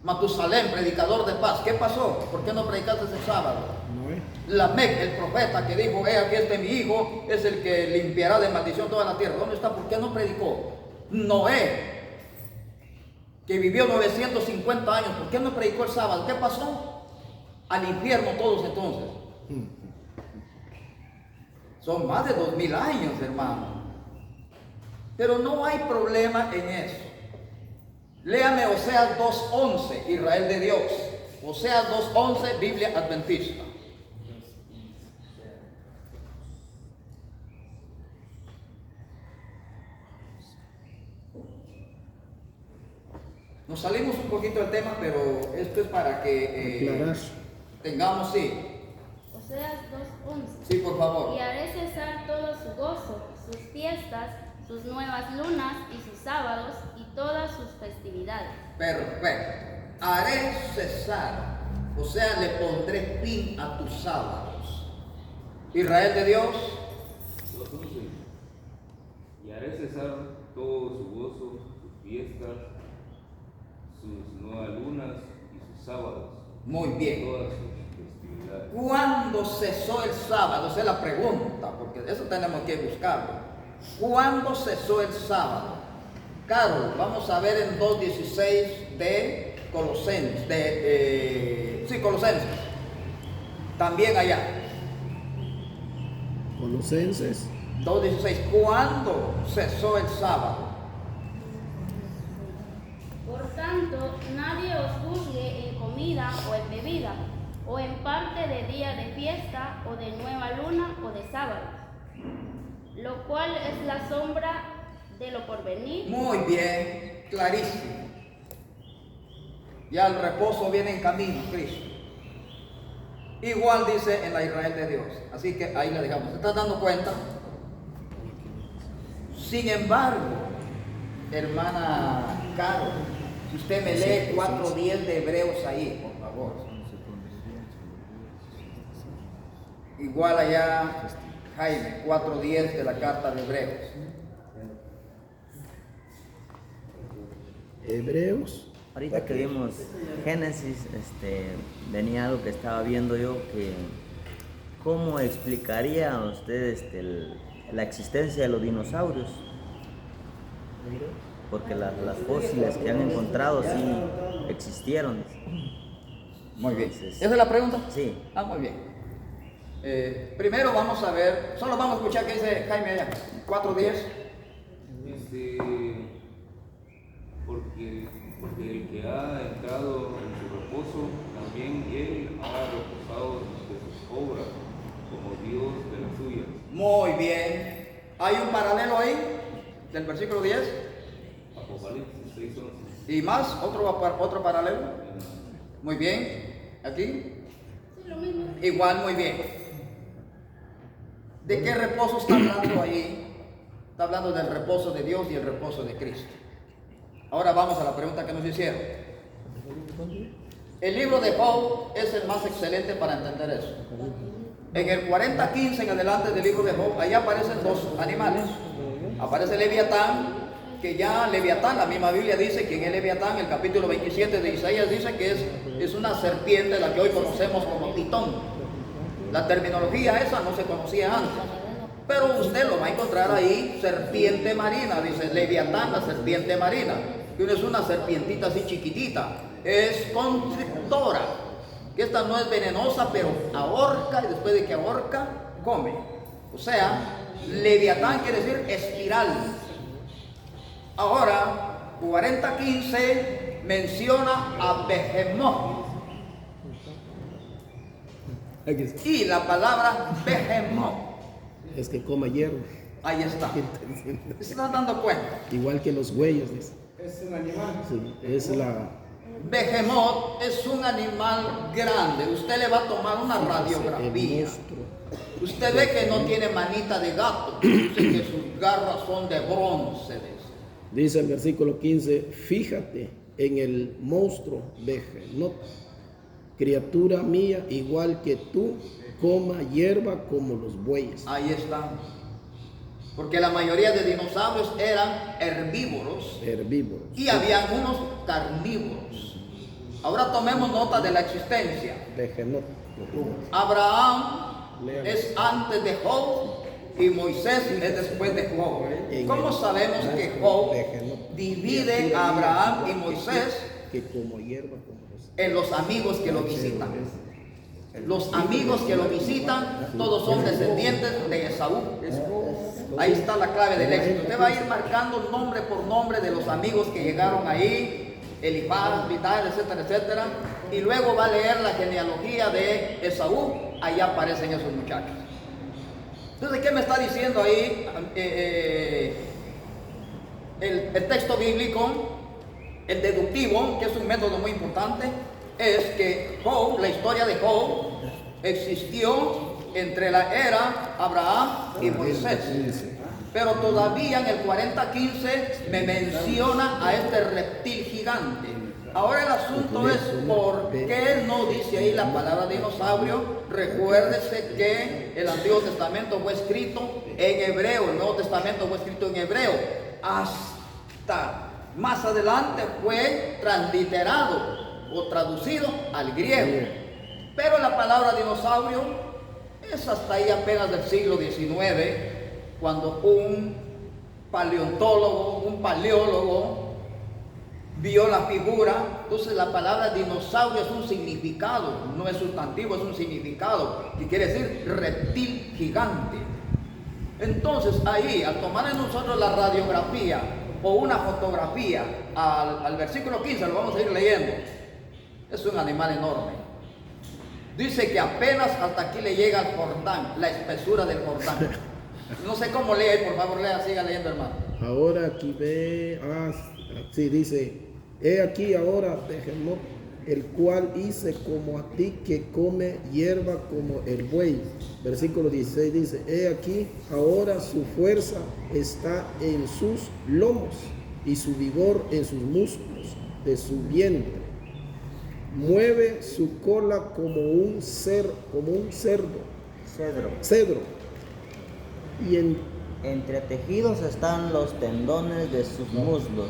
Matusalén, predicador de paz. ¿Qué pasó? ¿Por qué no predicaste el sábado? Noé. Lamec, el profeta que dijo, aquí este mi hijo, es el que limpiará de maldición toda la tierra. ¿Dónde está? ¿Por qué no predicó? Noé, que vivió 950 años, ¿por qué no predicó el sábado? ¿Qué pasó? Al infierno todos entonces. Son más de 2000 años, hermano. Pero no hay problema en eso. Léame Oseas 2:11, Israel de Dios. Oseas 2:11, Biblia Adventista. Nos salimos un poquito del tema, pero esto es para que Aclarar. tengamos, sí. Oseas 2:11. Sí, por favor. Y haré cesar todo su gozo, sus fiestas, sus nuevas lunas y sus sábados y todas sus festividades. Perfecto. Haré cesar, o sea, le pondré fin a tus sábados. Israel de Dios. 2:11. Y haré cesar todo su gozo, sus fiestas, sus nuevas lunas y sus sábados. Muy bien. Todas sus festividades. ¿Cuándo cesó el sábado? Esa es la pregunta, porque eso tenemos que buscarlo. ¿Cuándo cesó el sábado? Carol, vamos a ver en 2:16 de Colosenses, Colosenses. También allá. Colosenses. 2:16. ¿Cuándo cesó el sábado? Por tanto, nadie os juzgue en comida o en bebida, o en parte de día de fiesta, o de nueva luna, o de sábado, lo cual es la sombra de lo porvenir. Muy bien, clarísimo. Ya el reposo viene en camino, Cristo. Igual dice en la Israel de Dios. Así que ahí la dejamos. ¿Se está dando cuenta? Sin embargo, hermana Caro, si usted me lee 4:10 de Hebreos ahí, por favor. Igual allá, Jaime, 4:10 de la carta de Hebreos. Hebreos. Ahorita que vimos Génesis, venía algo que estaba viendo yo, que cómo explicaría a usted la existencia de los dinosaurios, porque las fósiles que han encontrado sí existieron. Muy bien. Entonces, ¿Esa es la pregunta? Sí. Muy bien. Primero vamos a ver, solo vamos a escuchar qué dice Jaime allá, 4:10. Porque el que ha entrado en su reposo, también él ha reposado de sus obras, como Dios de las suyas. Muy bien. ¿Hay un paralelo ahí del versículo 10? Apocalipsis 6:11. ¿Y más? ¿Otro paralelo? Muy bien. ¿Aquí? Sí, lo mismo. Igual, muy bien. ¿De qué reposo está hablando ahí? Está hablando del reposo de Dios y el reposo de Cristo. Ahora vamos a la pregunta que nos hicieron. El libro de Job es el más excelente para entender eso. En el 40:15 en adelante del libro de Job, allá aparecen dos animales. Aparece Leviatán, que ya Leviatán, la misma Biblia dice que en el Leviatán, el capítulo 27 de Isaías dice que es una serpiente, la que hoy conocemos como pitón. La terminología esa no se conocía antes. Pero usted lo va a encontrar ahí, serpiente marina, dice Leviatán, la serpiente marina. Que es una serpientita así chiquitita, es constrictora, que esta no es venenosa, pero ahorca y después de que ahorca, come. O sea, Leviatán quiere decir espiral. Ahora, 40:15 menciona a Behemoth. Y la palabra Behemoth. Es que coma hierro. Ahí está. ¿Se están dando cuenta? Igual que los güeyes, dice. Es un animal. Sí, es la. Behemoth es un animal grande. Usted le va a tomar una El radiografía. monstruo. Usted ve que no tiene manita de gato. Dice que sus garras son de bronce. Dice el versículo 15: fíjate en el monstruo Behemoth, criatura mía, igual que tú, coma hierba como los bueyes. Ahí está. Porque la mayoría de dinosaurios eran herbívoros Herbívoros. y habían unos carnívoros. Ahora tomemos nota de la existencia. de Henok. Abraham Lean. es antes de Job y Moisés es después de Job. ¿Cómo sabemos que Job divide a Abraham y Moisés Que como hierba, como los... en los amigos que lo visitan? Los amigos que lo visitan, todos son descendientes de Esaú. Ahí está la clave del éxito. Usted va a ir marcando nombre por nombre de los amigos que llegaron ahí, Elifaz, Bildad, etcétera, etcétera. Y luego va a leer la genealogía de Esaú. Ahí aparecen esos muchachos. Entonces, ¿qué me está diciendo ahí el texto bíblico? El deductivo, que es un método muy importante, es que Job, la historia de Job, existió entre la era Abraham y Moisés. Pero todavía en el 40:15 me menciona a este reptil gigante. Ahora el asunto es por qué no dice ahí la palabra dinosaurio. Recuérdese que el Antiguo Testamento fue escrito en hebreo, el Nuevo Testamento fue escrito en hebreo. Hasta más adelante fue transliterado o traducido al griego. Pero la palabra dinosaurio es hasta ahí apenas del siglo XIX, cuando un paleontólogo, un paleólogo, vio la figura. Entonces la palabra dinosaurio es un significado, no es sustantivo, es un significado, que quiere decir reptil gigante. Entonces ahí, al tomar en nosotros la radiografía o una fotografía al versículo 15, lo vamos a ir leyendo. Es un animal enorme. Dice que apenas hasta aquí le llega al Jordán, la espesura del Jordán. No sé cómo lee, por favor, lea, siga leyendo, hermano. Ahora aquí ve, sí, dice, he aquí ahora de Henok, el cual hice como a ti que come hierba como el buey. Versículo 16 dice, he aquí ahora su fuerza está en sus lomos y su vigor en sus músculos de su vientre. Mueve su cola como un cerdo, cedro. Y Entretejidos están los tendones de sus muslos.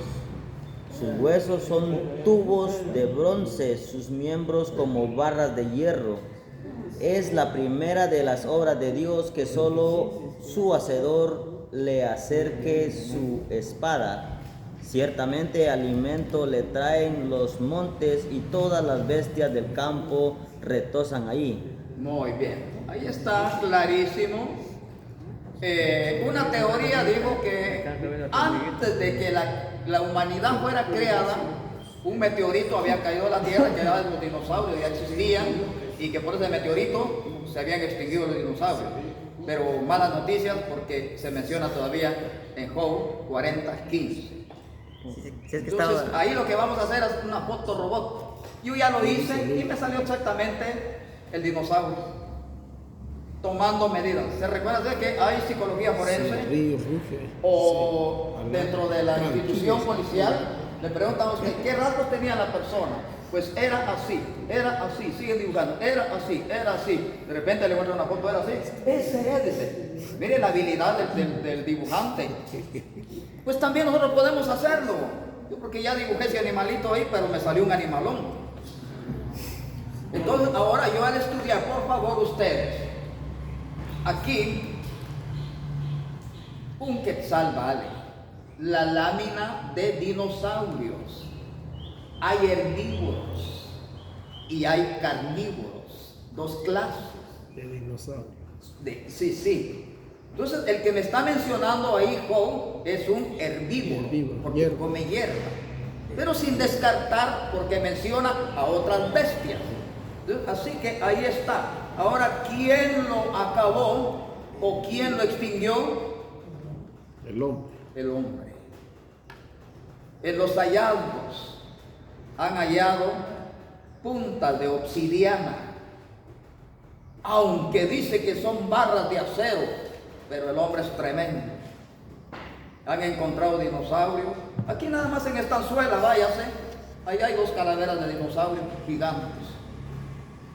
Sus huesos son tubos de bronce, sus miembros como barras de hierro. Es la primera de las obras de Dios, que solo su hacedor le acerque su espada. Ciertamente alimento le traen los montes y todas las bestias del campo retosan ahí. Muy bien, ahí está clarísimo. Una teoría dijo que antes de que la humanidad fuera creada, un meteorito había caído a la Tierra, que era de los dinosaurios, ya existían, y que por ese meteorito se habían extinguido los dinosaurios. Pero malas noticias, porque se menciona todavía en Job 40:15. Entonces ahí lo que vamos a hacer es una foto robot. Yo ya lo hice y me salió exactamente el dinosaurio, tomando medidas. ¿Se recuerda de que hay psicología forense? O dentro de la institución policial le preguntan a usted qué rasgos tenía la persona. Pues era así, siguen dibujando, era así. De repente le muestra una foto, era así. Ese es, dice. Mire la habilidad del dibujante. Pues también nosotros podemos hacerlo. Yo porque ya dibujé ese animalito ahí, pero me salió un animalón. Entonces ahora yo al estudiar, por favor ustedes, aquí un quetzal vale, la lámina de dinosaurios. Hay herbívoros y hay carnívoros, dos clases de dinosaurios. Sí. Entonces, el que me está mencionando ahí, Job, es un herbívoro, porque come hierba, pero sin descartar, porque menciona a otras bestias. Entonces, así que ahí está. Ahora, ¿quién lo acabó o quién lo extinguió? El hombre. El hombre. En los hallazgos han hallado puntas de obsidiana, aunque dice que son barras de acero, pero el hombre es tremendo. Han encontrado dinosaurios. Aquí nada más en Estanzuela, váyase, ahí hay 2 calaveras de dinosaurios gigantes.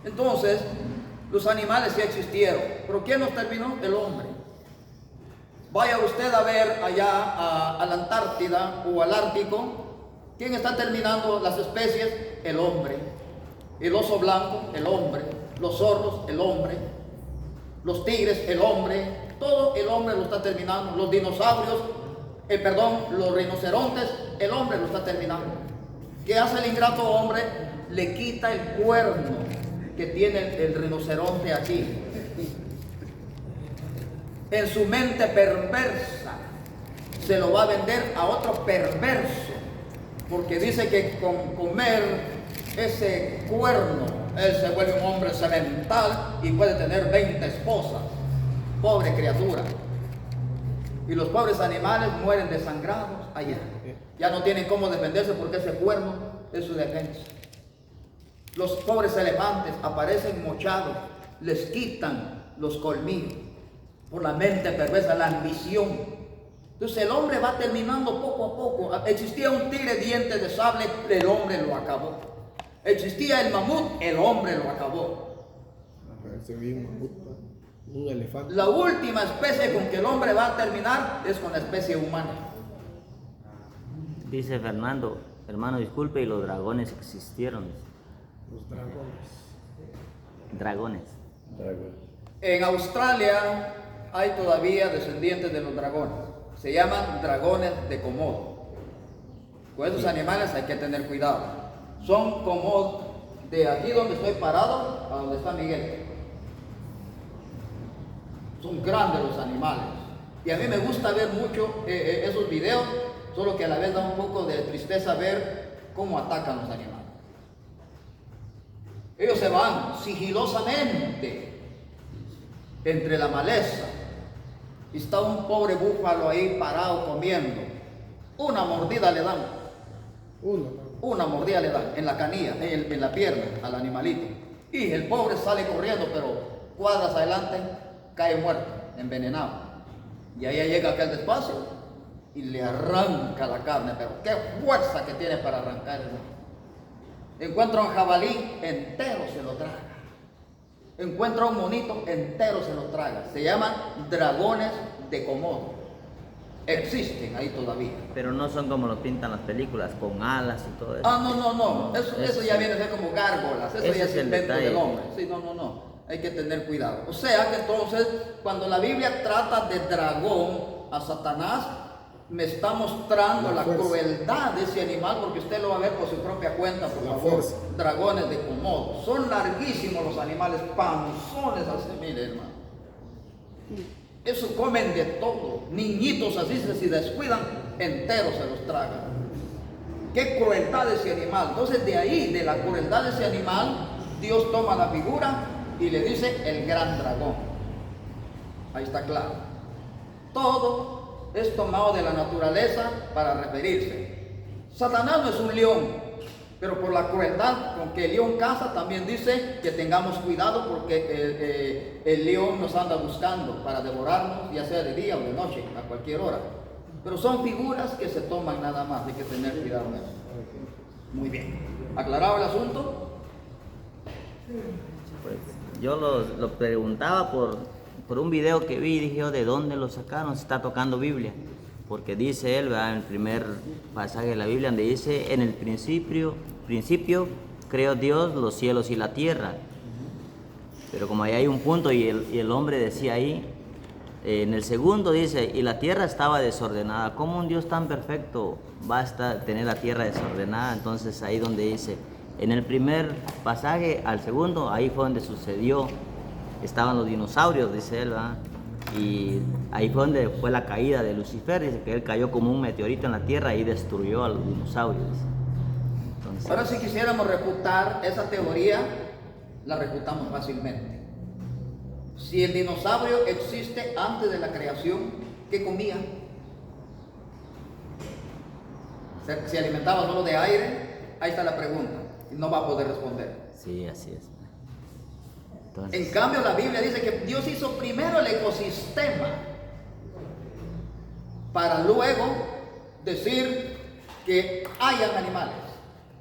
Entonces, los animales sí existieron, pero ¿quién los terminó? El hombre. Vaya usted a ver allá a la Antártida o al Ártico, ¿Quién está terminando las especies? El hombre. El oso blanco, el hombre. Los zorros, el hombre. Los tigres, el hombre. Todo el hombre lo está terminando. Los dinosaurios, los rinocerontes, el hombre lo está terminando. ¿Qué hace el ingrato hombre? Le quita el cuerno que tiene el rinoceronte aquí. En su mente perversa se lo va a vender a otro perverso, porque dice que con comer ese cuerno él se vuelve un hombre semental y puede tener 20 esposas. Pobre criatura. Y los pobres animales mueren desangrados allá. Ya no tienen cómo defenderse porque ese cuerno es su defensa. Los pobres elefantes aparecen mochados, les quitan los colmillos por la mente perversa, la ambición. Entonces el hombre va terminando poco a poco. Existía un tigre dientes de sable, el hombre lo acabó. Existía el mamut, el hombre lo acabó. Un elefante. La última especie con que el hombre va a terminar es con la especie humana. Dice Fernando, hermano, disculpe, y los dragones existieron. Los dragones. Dragones. En Australia hay todavía descendientes de los dragones. Se llaman dragones de Komodo. Con esos animales hay que tener cuidado. Son como de aquí donde estoy parado a donde está Miguel. Son grandes los animales. Y a mí me gusta ver mucho esos videos, solo que a la vez da un poco de tristeza ver cómo atacan los animales. Ellos se van sigilosamente entre la maleza. Y está un pobre búfalo ahí parado comiendo. Una mordida le dan. Una mordida le dan en la canilla, en la pierna al animalito. Y el pobre sale corriendo, pero cuadras adelante cae muerto, envenenado. Y ahí llega aquel despacio y le arranca la carne, pero qué fuerza que tiene para arrancar eso. Encuentra un jabalí, entero se lo traga. Encuentra un monito, entero se lo traga. Se llaman dragones de Komodo. Existen ahí todavía. Pero no son como lo pintan las películas, con alas y todo eso. No. Eso ya viene a ser como gárgolas. Eso ya es el invento detalle. del hombre. Sí, no. Hay que tener cuidado. O sea que entonces, cuando la Biblia trata de dragón a Satanás, me está mostrando la crueldad de ese animal, porque usted lo va a ver por su propia cuenta, por favor. Dragones de Komodo. Son larguísimos los animales, panzones así, mire, hermano. Eso comen de todo. Niñitos así, si descuidan, enteros se los tragan. Qué crueldad de ese animal. Entonces, de ahí, de la crueldad de ese animal, Dios toma la figura y le dice el gran dragón. Ahí está claro. Todo es tomado de la naturaleza para referirse. Satanás no es un león, pero por la crueldad con que el león caza, también dice que tengamos cuidado, porque el león nos anda buscando para devorarnos, ya sea de día o de noche, a cualquier hora. Pero son figuras que se toman nada más, hay que tener cuidado en eso. Muy bien. ¿Aclarado el asunto? Pues, yo lo preguntaba por un video que vi y dije, ¿de dónde lo sacaron? Se está tocando Biblia. Porque dice él, ¿verdad? En el primer pasaje de la Biblia, donde dice, en el principio creó Dios los cielos y la tierra. Pero como ahí hay un punto y el hombre decía ahí, en el segundo dice, y la tierra estaba desordenada. ¿Cómo un Dios tan perfecto va a tener la tierra desordenada? Entonces ahí donde dice, en el primer pasaje al segundo, ahí fue donde sucedió, estaban los dinosaurios, dice él, ¿verdad? Y ahí fue donde fue la caída de Lucifer, dice que él cayó como un meteorito en la tierra y destruyó a los dinosaurios. Entonces, ahora, si quisiéramos refutar esa teoría, la refutamos fácilmente. Si el dinosaurio existe antes de la creación, ¿qué comía? ¿Se alimentaba solo de aire? Ahí está la pregunta, y no va a poder responder. sí, así es. Entonces, En cambio, la Biblia dice que Dios hizo primero el ecosistema para luego decir que hayan animales,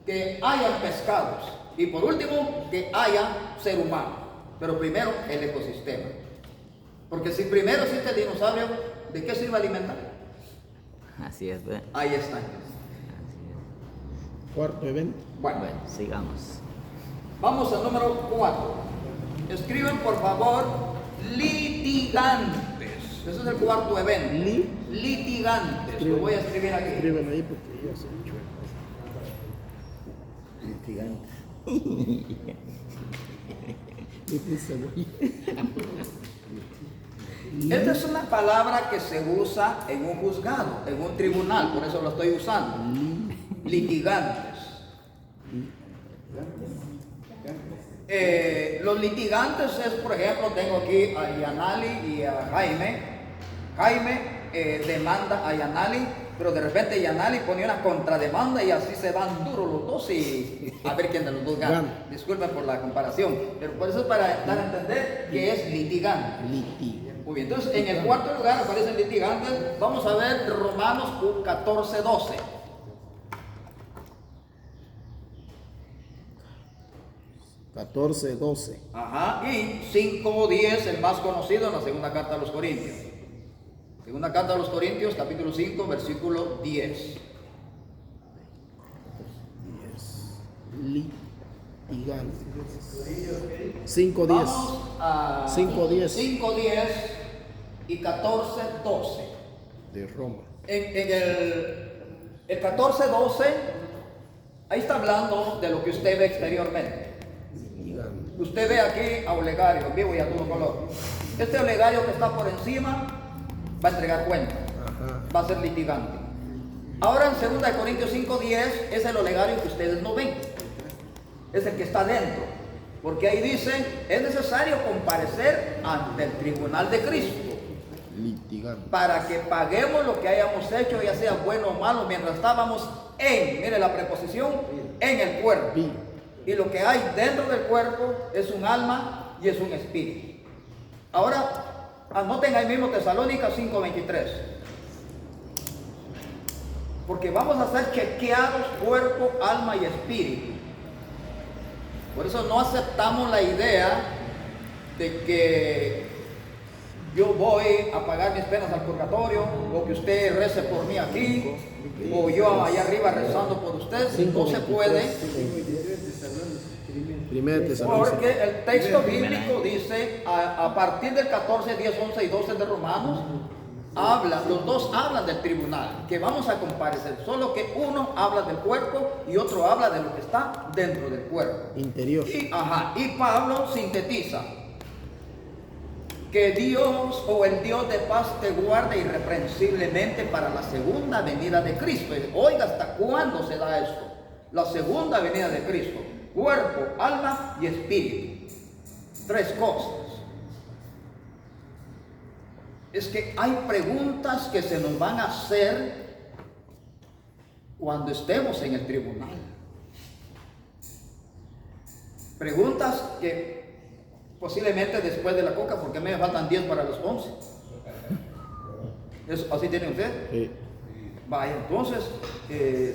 que hayan pescados y por último que haya ser humano. Pero primero el ecosistema. Porque si primero existe el dinosaurio, ¿de qué se iba a alimentar? así es, ¿ve? Ahí está. Así es. cuarto evento. Bueno, Bueno, sigamos. vamos al número 4. Escriben por favor litigantes. Ese es el cuarto evento. Litigantes. Lo voy a escribir aquí. Escriben ahí porque ya se echó. Litigante. ¿Qué puse, güey? Esta es una palabra que se usa en un juzgado, en un tribunal, por eso lo estoy usando. Litigantes. Los litigantes es, por ejemplo, tengo aquí a Yanali y a Jaime. Jaime demanda a Yanali, pero de repente Yanali pone una contrademanda y así se van duros los dos y a ver quién de los dos gana. Disculpen por la comparación, pero por eso es para dar a entender que es litigante. Muy bien, entonces en el cuarto lugar aparecen litigantes. Vamos a ver Romanos 14:12. Ajá, y 5:10, el más conocido en la segunda carta a los Corintios. Segunda carta a los Corintios, capítulo 5, versículo 10. Litigante. 5:10. Vamos a 5:10. 5:10 y 14:12. De Roma. En el 14:12, ahí está hablando de lo que usted ve exteriormente. Usted ve aquí a Olegario, vivo y a todo color. Este Olegario que está por encima va a entregar cuenta, va a ser litigante. Ahora en 2 Corintios 5:10 es el Olegario que ustedes no ven, es el que está dentro, porque ahí dice, es necesario comparecer ante el tribunal de Cristo Litigante. para que paguemos lo que hayamos hecho, ya sea bueno o malo, mientras estábamos mire la preposición, en el cuerpo. Y lo que hay dentro del cuerpo es un alma y es un espíritu. Ahora, anoten ahí mismo Tesalónicas 5:23. Porque vamos a ser chequeados cuerpo, alma y espíritu. Por eso no aceptamos la idea de que yo voy a pagar mis penas al purgatorio, o que usted rece por mí aquí, o yo allá arriba rezando por usted. No se puede. Porque el texto bíblico dice, a partir del 14, 10, 11 y 12 de Romanos, los dos hablan del tribunal, que vamos a comparecer, solo que uno habla del cuerpo y otro habla de lo que está dentro del cuerpo. Interior. Y Pablo sintetiza, que Dios o el Dios de paz te guarde irreprensiblemente para la segunda venida de Cristo. Oiga, ¿hasta cuándo se da esto? La segunda venida de Cristo. Cuerpo, alma y espíritu. 3 cosas. Es que hay preguntas que se nos van a hacer cuando estemos en el tribunal. Preguntas que posiblemente después de la coca, porque a mí me faltan 10 para los 11. ¿Así tiene usted? Sí. Vaya, entonces,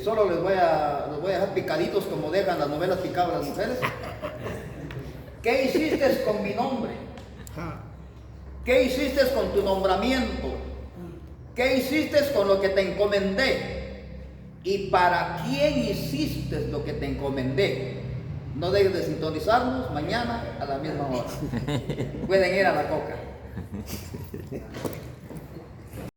solo los voy a dejar picaditos como dejan las novelas picadas las mujeres. ¿Qué hiciste con mi nombre? ¿Qué hiciste con tu nombramiento? ¿Qué hiciste con lo que te encomendé? ¿Y para quién hiciste lo que te encomendé? No dejes de sintonizarnos mañana a la misma hora. Pueden ir a la coca.